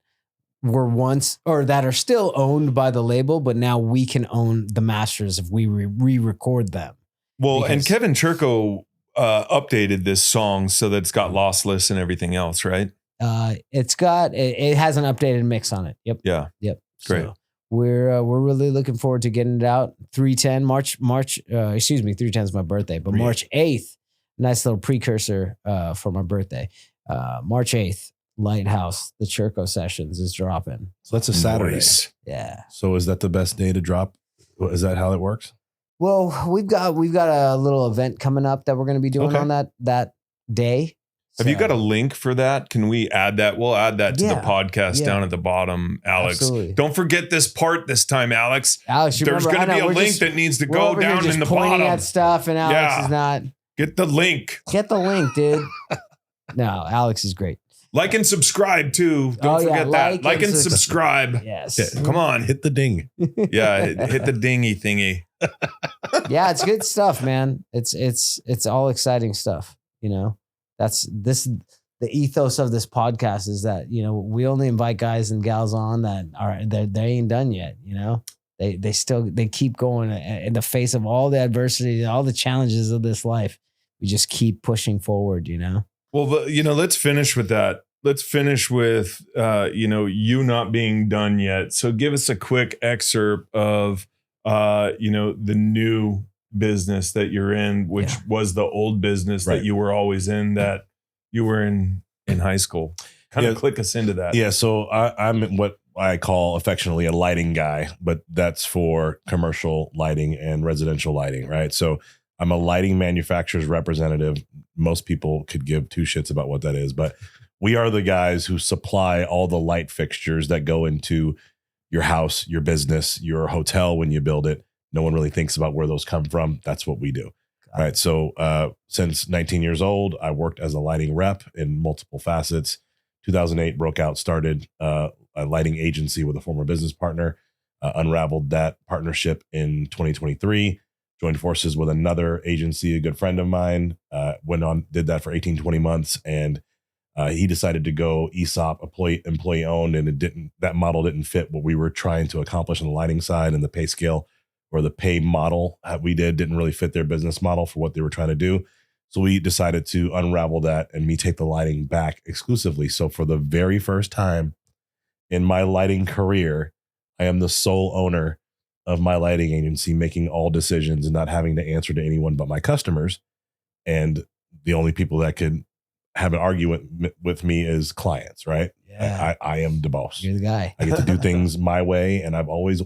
were once or that are still owned by the label, but now we can own the masters if we re-record them. Well, Because- and Kevin Churko updated this song so that it's got lossless and everything else, right? It has an updated mix on it. Yep. Yeah. Yep. Great. So we're really looking forward to getting it out. 310 is my birthday, but March 8th, nice little precursor for my birthday. March 8th, Lighthouse, the Churko Sessions is dropping. So that's a Saturday. Nice. Yeah. So is that the best day to drop? Is that how it works? Well, we've got a little event coming up that we're going to be doing Okay. on that day. Have you So- got a link for that? Can we add that? We'll add that to the Yeah. podcast Yeah. down at the bottom, Alex. Absolutely. Don't forget this part this time, Alex. Alex, you There's remember, going to be I know, a we're link just- that needs to we're go over here down just in the pointing bottom. at stuff, and Alex Yeah. is not. Get the link. Get the link, dude. No, Alex is great. Like and subscribe too. Don't forget that. Like and subscribe. Yes. Yeah. Come on. Hit the ding. Yeah, hit the dingy thingy. Yeah, it's good stuff, man. It's all exciting stuff. You know, the ethos of this podcast is that, you know, we only invite guys and gals on that they ain't done yet. You know, they keep going in the face of all the adversity, all the challenges of this life. We just keep pushing forward. You know. Well, let's finish with that. Let's finish with, you not being done yet. So give us a quick excerpt of, the new business that you're in, which was the old business Right. that you were always in, that you were in high school. Kind of click us into that. Yeah. So I'm what I call affectionately a lighting guy, but that's for commercial lighting and residential lighting, right? So I'm a lighting manufacturer's representative. Most people could give two shits about what that is, but we are the guys who supply all the light fixtures that go into your house, your business, your hotel when you build it. No one really thinks about where those come from. That's what we do. All right. So since 19 years old, I worked as a lighting rep in multiple facets. 2008 broke out, started a lighting agency with a former business partner, unraveled that partnership in 2023, joined forces with another agency, a good friend of mine, went on, did that for 18, 20 months. And he decided to go ESOP, employee owned, and that model didn't fit what we were trying to accomplish on the lighting side, and the pay scale or the pay model we didn't really fit their business model for what they were trying to do. So we decided to unravel that and me take the lighting back exclusively. So for the very first time in my lighting career, I am the sole owner of my lighting agency, making all decisions and not having to answer to anyone but my customers. And the only people that could have an argument with me is clients, right? Yeah. I am the boss. You're the guy. I get to do things my way, and I've always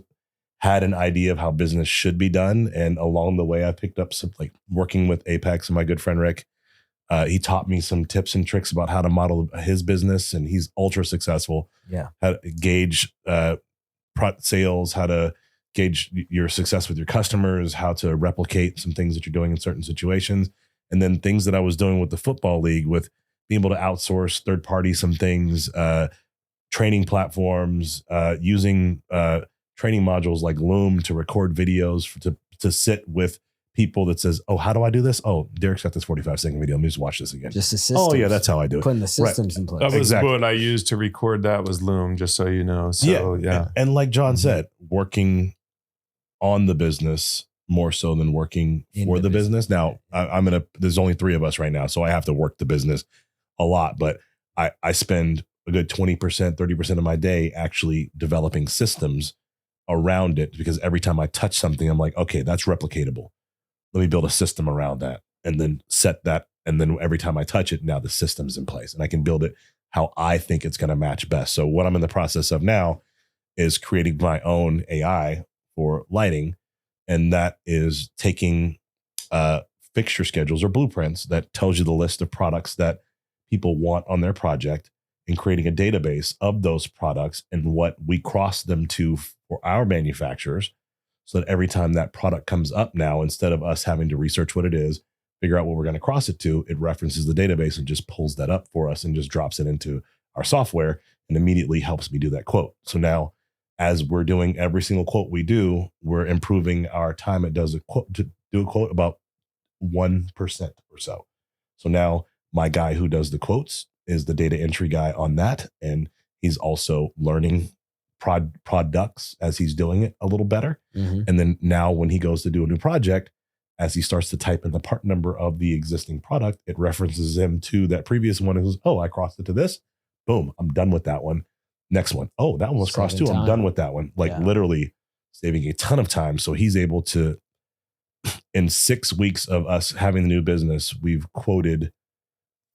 had an idea of how business should be done. And along the way, I picked up some, like working with Apex and my good friend Rick. He taught me some tips and tricks about how to model his business, and he's ultra successful. Yeah. How to gauge sales, how to gauge your success with your customers, how to replicate some things that you're doing in certain situations. And then things that I was doing with the football league, with being able to outsource third party some things, training platforms, using training modules like Loom to record videos to sit with people that says, oh, how do I do this? Oh, Derek's got this 45-second video. Let me just watch this again. Just the systems. Oh yeah, that's how I do it. Putting the systems in place. That was Exactly. what I used to record that was Loom, just so you know. So yeah. And like John said, working on the business more so than working In for the the business. Now there's only 3 of us right now, so I have to work the business a lot, but I spend a good 20%, 30% of my day actually developing systems around it, because every time I touch something, I'm like, okay, that's replicatable. Let me build a system around that and then set that. And then every time I touch it, now the system's in place and I can build it how I think it's going to match best. So what I'm in the process of now is creating my own AI for lighting. And that is taking fixture schedules or blueprints that tells you the list of products that people want on their project, and creating a database of those products and what we cross them to for our manufacturers, so that every time that product comes up now, instead of us having to research what it is, figure out what we're going to cross it to, it references the database and just pulls that up for us and just drops it into our software and immediately helps me do that quote. So now as we're doing every single quote we do, we're improving our time it does a quote to do a quote about 1% or so. So now my guy who does the quotes is the data entry guy on that. And he's also learning products as he's doing it a little better. Mm-hmm. And then now when he goes to do a new project, as he starts to type in the part number of the existing product, it references him to that previous one and goes, oh, I crossed it to this. Boom, I'm done with that one. Next one. Oh, that one was crossed too. I'm done with that one. Like literally saving a ton of time. So he's able to, in 6 weeks of us having the new business, we've quoted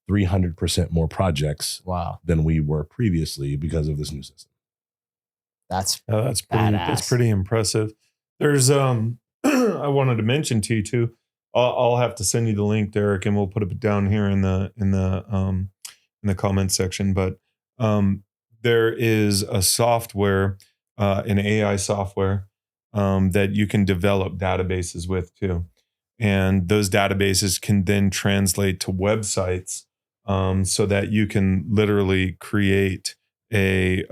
300% more projects than we were previously because of this new system. That's pretty impressive. There's I wanted to mention to you too. I'll have to send you the link, Derek, and we'll put it down here in the comments section. But there is a software, an AI software that you can develop databases with too, and those databases can then translate to websites, so that you can literally create a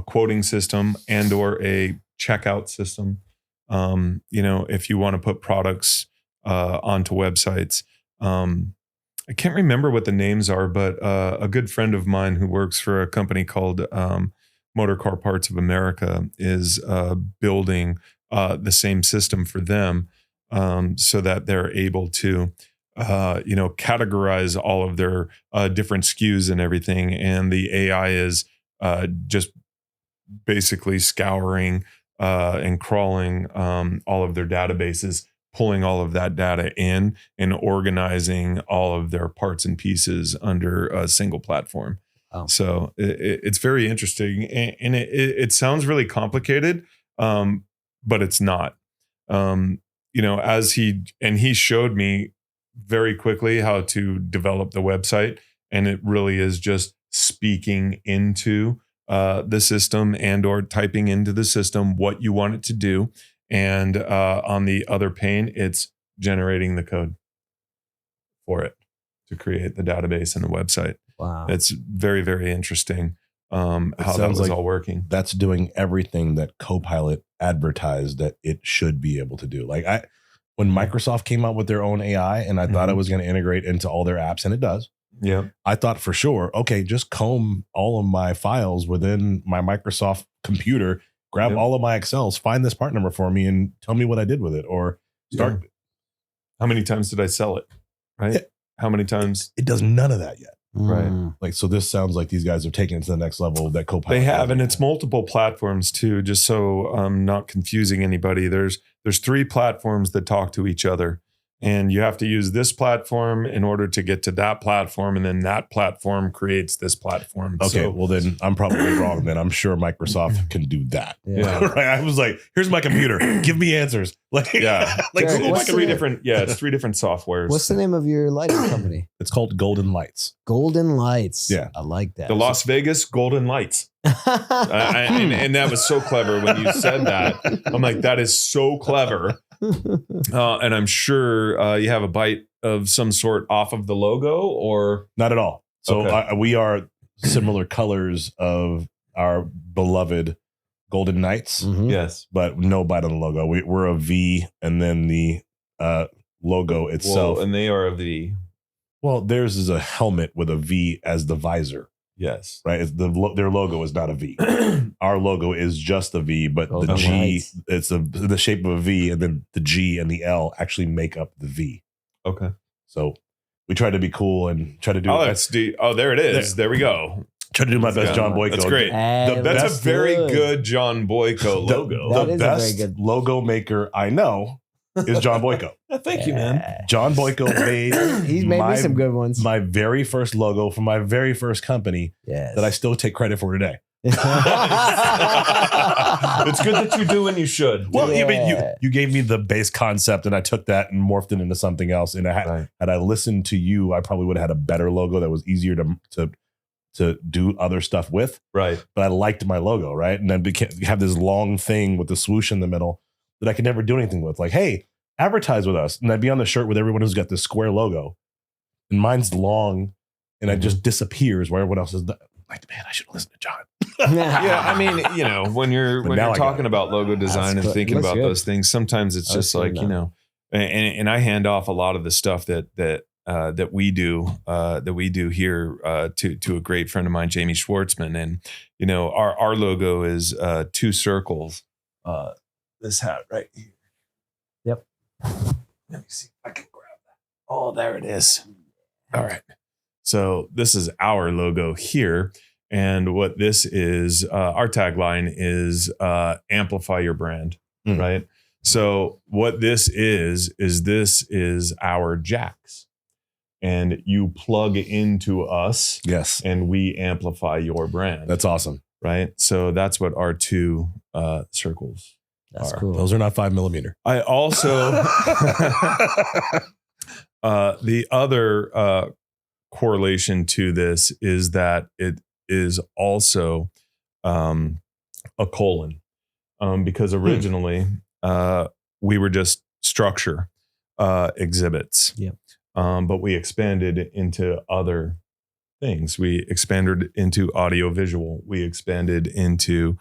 quoting system and or a checkout system. If you want to put products onto websites. I can't remember what the names are, but a good friend of mine who works for a company called Motor Car Parts of America is building the same system for them, so that they're able to categorize all of their different SKUs and everything. And the AI is just basically scouring and crawling all of their databases, pulling all of that data in and organizing all of their parts and pieces under a single platform. Oh. So it's very interesting, and it sounds really complicated, but it's not. As he showed me very quickly how to develop the website, and it really is just speaking into the system and or typing into the system what you want it to do. And on the other pane, it's generating the code for it to create the database and the website. Wow. It's very, very interesting how that was all working. That's doing everything that Copilot advertised that it should be able to do. Like when Microsoft came out with their own AI, and I thought it was going to integrate into all their apps, and it does. Yeah. I thought for sure, okay, just comb all of my files within my Microsoft computer, grab all of my Excels, find this part number for me, and tell me what I did with it, or start. Yeah. How many times did I sell it? Right. Yeah. How many times? It does none of that yet. Right. Like, so this sounds like these guys are taking it to the next level that Copilot. They have, and it's multiple platforms too, just so I'm not confusing anybody. There's 3 platforms that talk to each other, and you have to use this platform in order to get to that platform, and then that platform creates this platform. Okay, well then I'm probably wrong. Then I'm sure Microsoft can do that. Yeah. Right? I was like, here's my computer, give me answers. Like, yeah, like Jared, Google what's Microsoft. it's 3 different softwares. What's the name of your lighting company? It's called Golden Lights. Golden Lights. Yeah, I like that. The Las Vegas Golden Lights. And that was so clever when you said that. I'm like, that is so clever. And I'm sure you have a bite of some sort off of the logo, or not at all. So Okay. we are similar colors of our beloved Golden Knights. Mhm. Yes, but no bite on the logo. We're a V, and then the logo itself. Well, and they are of the Theirs is a helmet with a V as the visor. yes, Right. Their logo is not a V. Our logo is just a V, but the Golden G, Lights. it's the shape of a V, and then the G and the L actually make up the V. Okay. So we try to be cool and try to do. There it is. There we go. Try to do my best, John Boyko. That's great. Hey, That's best a very good John Boyko logo. That The is a very best good- logo maker I know is John Boyko. Thank you, man. John Boyko made He's made me some good ones. my very first logo for my very first company Yes. that I still take credit for today. It's good that you do and you should. Well, Yeah. you gave me the base concept, and I took that and morphed it into something else. And had I listened to you, I probably would have had a better logo that was easier to do other stuff with. Right. But I liked my logo, right? And then have this long thing with the swoosh in the middle that I could never do anything with. Like, hey, advertise with us, and I'd be on the shirt with everyone who's got this square logo, and mine's long, and it just disappears where everyone else is. like, man, I should listen to John. Yeah, I mean, when you're talking about logo design and cool. thinking Looks about good. those things, sometimes it's just like, and I hand off a lot of the stuff that we do here to a great friend of mine, Jamie Schwartzman, and our logo is 2 circles. This hat right here. Yep. Let me see if I can grab that. Oh, there it is. All right. So this is our logo here. And what this is, our tagline is amplify your brand, right? So what this is our jacks. And you plug into us. Yes. And we amplify your brand. That's awesome. Right. So that's what our 2 circles That's are. cool. Those are not 5mm. I also, the other correlation to this is that it is also a colon, because originally we were just structure exhibits. Yep. But we expanded into other things. We expanded into audio visual. We expanded into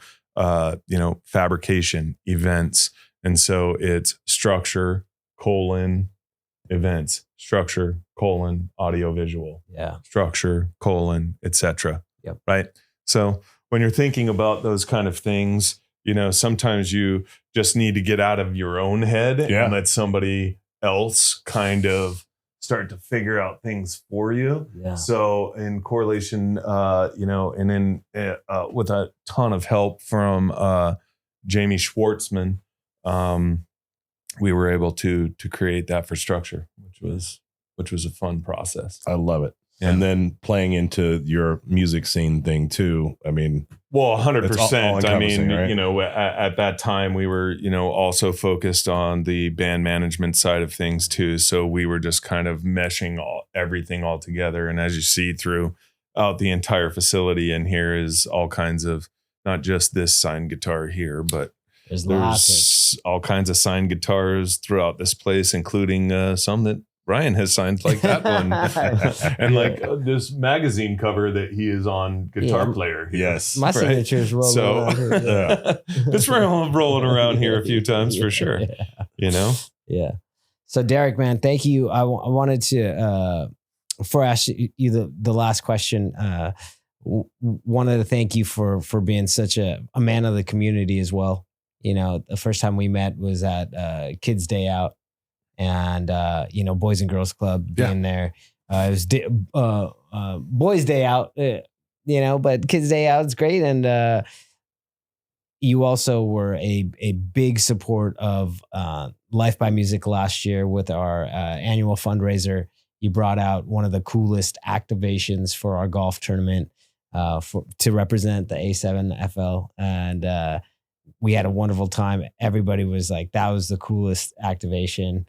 fabrication, events. And so it's structure, colon, events, structure, colon, audio visual. Yeah. Structure, colon, etc. Yep. Right. So when you're thinking about those kind of things, sometimes you just need to get out of your own head and let somebody else kind of start to figure out things for you. Yeah. So in correlation, and then with a ton of help from Jamie Schwartzman, we were able to create that for structure, which was a fun process. I love it. Yeah. And then playing into your music scene thing too. I mean, well, 100%. I mean, right? At that time we were, also focused on the band management side of things too. So we were just kind of meshing everything all together. And as you see throughout the entire facility, and here is all kinds of, not just this signed guitar here, but there's all kinds of signed guitars throughout this place, including some that Ryan has signed, like that one, and like this magazine cover that he is on, Guitar Player. Here. Yes, my signature is rolling. So it's rolling around here a few times for sure. Yeah. Yeah. So Derek, man, thank you. I wanted to before I ask you the last question. Wanted to thank you for being such a man of the community as well. The first time we met was at Kids Day Out. And Boys and Girls Club being there. It was Boys Day Out, but Kids Day Out is great. And you also were a big support of Life by Music last year with our annual fundraiser. You brought out one of the coolest activations for our golf tournament to represent the A7FL, and we had a wonderful time. Everybody was like, "That was the coolest activation."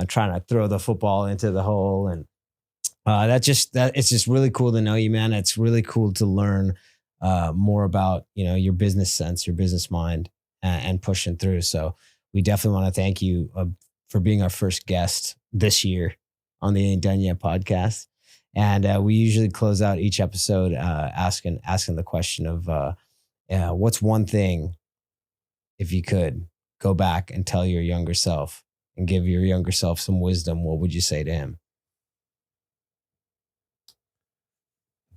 Trying to throw the football into the hole. And it's just really cool to know you, man. It's really cool to learn more about, your business sense, your business mind, and pushing through. So we definitely want to thank you for being our first guest this year on the Ain't Done Yet podcast. And we usually close out each episode asking the question of what's one thing, if you could go back and tell your younger self and give your younger self some wisdom, what would you say to him?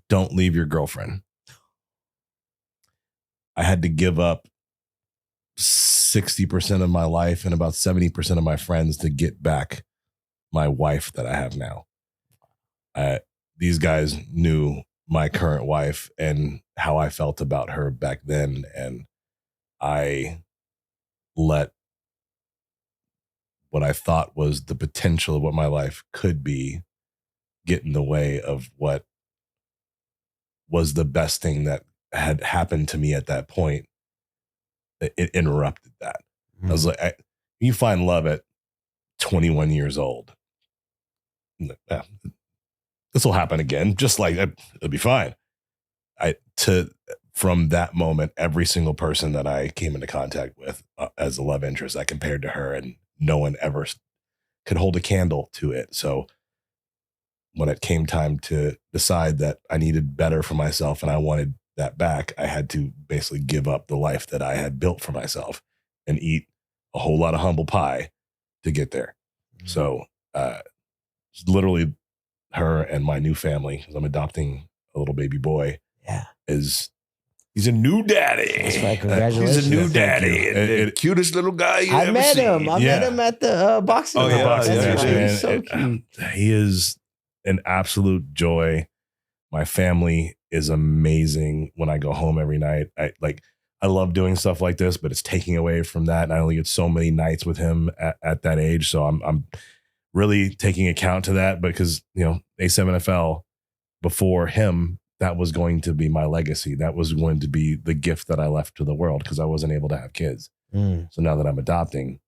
Don't leave your girlfriend. I had to give up 60% of my life and about 70% of my friends to get back my wife that I have now. These guys knew my current wife and how I felt about her back then. And I let what I thought was the potential of what my life could be get in the way of what was the best thing that had happened to me at that point. It interrupted that. I was like, you find love at 21 years old. This will happen again. Just like that, it'll be fine. From that moment, every single person that I came into contact with as a love interest, I compared to her, and no one ever could hold a candle to it. So when it came time to decide that I needed better for myself and I wanted that back, I had to basically give up the life that I had built for myself and eat a whole lot of humble pie to get there. Mm-hmm. So literally her and my new family, because I'm adopting a little baby boy, he's a new daddy. That's right. Congratulations. He's a new daddy. The cutest little guy you ever met seen. him. I met him at the boxing. Oh, yeah. That's right. Man. He's so cute. He is an absolute joy. My family is amazing. When I go home every night, I love doing stuff like this, but it's taking away from that. And I only get so many nights with him at that age. So I'm really taking account to that, because, A7FL, before him, that was going to be my legacy. That was going to be the gift that I left to the world, because I wasn't able to have kids. So now that I'm adopting,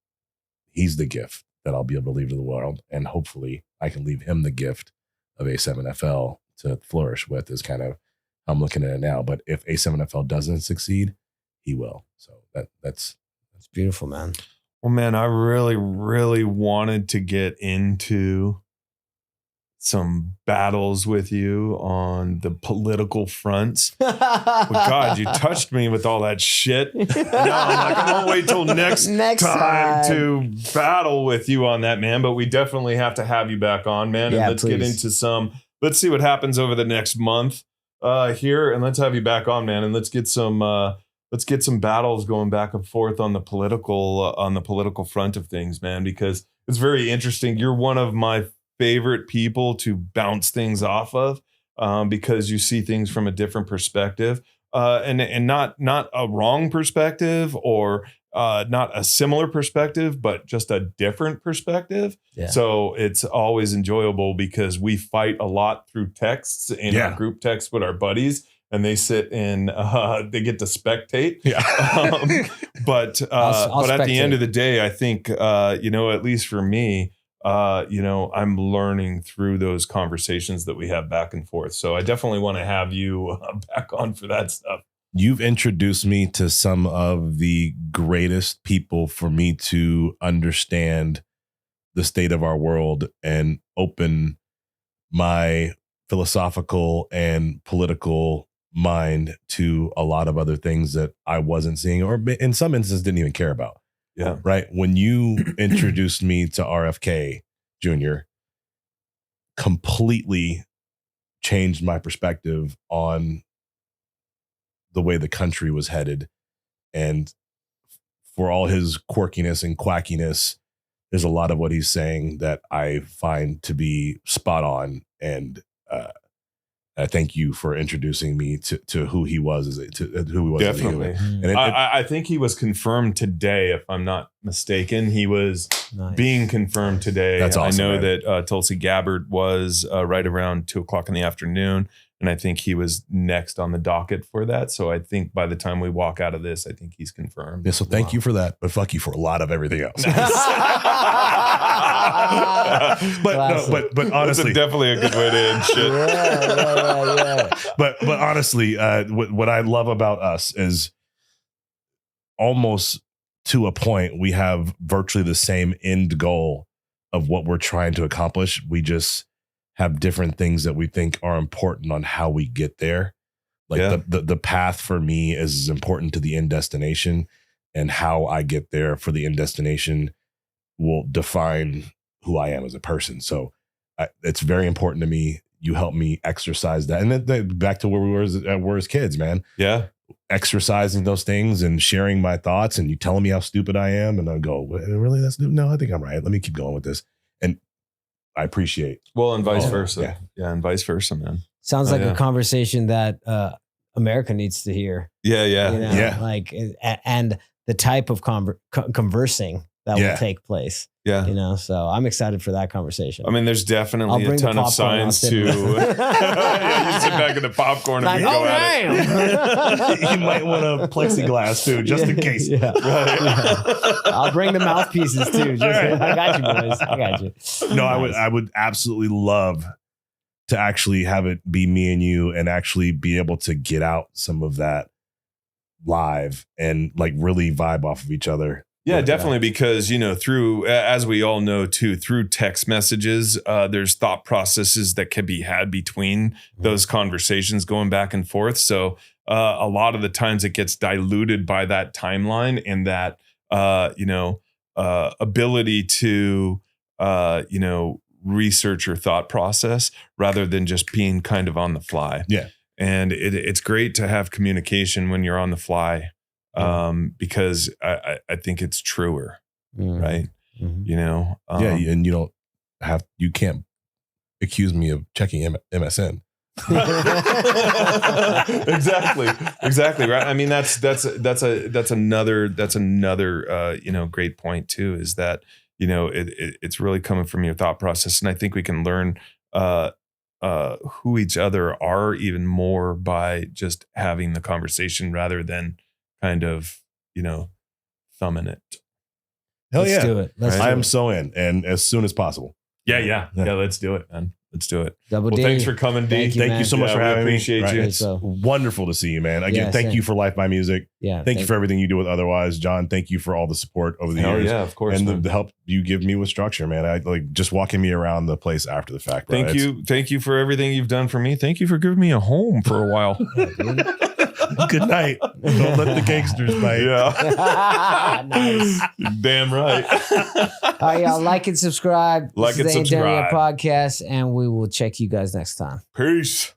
he's the gift that I'll be able to leave to the world. And hopefully I can leave him the gift of A7FL to flourish with, is kind of how I'm looking at it now. But if A7FL doesn't succeed, he will. So that's beautiful, man. Well, man, I really, really wanted to get into some battles with you on the political fronts. But God, you touched me with all that shit. Now I'm like, I won't wait till next time to battle with you on that, man. But we definitely have to have you back on, man. And let's get into let's see what happens over the next month here. And let's have you back on, man. And let's get some battles going back and forth on the political front of things, man, because it's very interesting. You're one of my favorite people to bounce things off of, because you see things from a different perspective, and not a wrong perspective, or not a similar perspective, but just a different perspective. Yeah. So it's always enjoyable, because we fight a lot through texts in our group text with our buddies, and they sit and they get to spectate. Yeah. But at the end of the day, I think, at least for me, I'm learning through those conversations that we have back and forth. So I definitely want to have you back on for that stuff. You've introduced me to some of the greatest people for me to understand the state of our world and open my philosophical and political mind to a lot of other things that I wasn't seeing, or in some instances didn't even care about. Yeah. Right. When you introduced me to RFK Jr., completely changed my perspective on the way the country was headed. And for all his quirkiness and quackiness, there's a lot of what he's saying that I find to be spot on. And I thank you for introducing me to who he was, who he was. Definitely. And I think he was confirmed today, if I'm not mistaken. He was being confirmed today. That's awesome. I know that Tulsi Gabbard was right around 2:00 in the afternoon. And I think he was next on the docket for that. So I think by the time we walk out of this, I think he's confirmed. Yeah, so thank you for that, but fuck you for a lot of everything else. but honestly, that's definitely a good way to end shit. Yeah. But honestly, what I love about us is almost to a point, we have virtually the same end goal of what we're trying to accomplish. We just have different things that we think are important on how we get there. Like the path for me is as important to the end destination, and how I get there for the end destination will define who I am as a person. So it's very important to me. You help me exercise that. And then back to where we were as kids, man. Yeah. Exercising those things and sharing my thoughts, and you telling me how stupid I am. And I go, really? That's stupid? No, I think I'm right. Let me keep going with this. And I appreciate. Well, and vice versa. Yeah. And vice versa, man. Sounds like a conversation that America needs to hear. Yeah. Like, and the type of conversing that will take place. Yeah. So I'm excited for that conversation. I mean, there's definitely a ton of signs to. You sit back in the popcorn and go at it. You might want a plexiglass too, just in case. Yeah. I'll bring the mouthpieces too. I got you, boys. I got you. No, I would absolutely love to actually have it be me and you, and actually be able to get out some of that live and like really vibe off of each other. Yeah, definitely. Because, through, as we all know too, through text messages, there's thought processes that can be had between those conversations going back and forth. So a lot of the times it gets diluted by that timeline and that, ability to, research your thought process rather than just being kind of on the fly. Yeah. And it's great to have communication when you're on the fly. Because I think it's truer, right? And you can't accuse me of checking MSN. Exactly. Right. I mean, that's another great point too, is that, it's really coming from your thought process. And I think we can learn, who each other are even more by just having the conversation rather than kind of, thumbing it. Hell Let's yeah. do it. I am so in, and as soon as possible. Yeah. Let's do it, man. Let's do it. Double Well, D. thanks for coming, D. Thank you so much for having me. Appreciate you. It's wonderful to see you, man. Again, Yeah, thank same. you for Life by Music. Yeah. Thank you for everything you do with Otherwise. John, thank you for all the support over the years. Yeah, of course. And the help you give me with structure, man. I like just walking me around the place after the fact. Bro. Thank you for everything you've done for me. Thank you for giving me a home for a while. Good night. Don't let the gangsters bite. Yeah. Nice. Damn right. All right, y'all. Like and subscribe. Like This is and the Ain't Done Yet subscribe. podcast, and we will check you guys next time. Peace.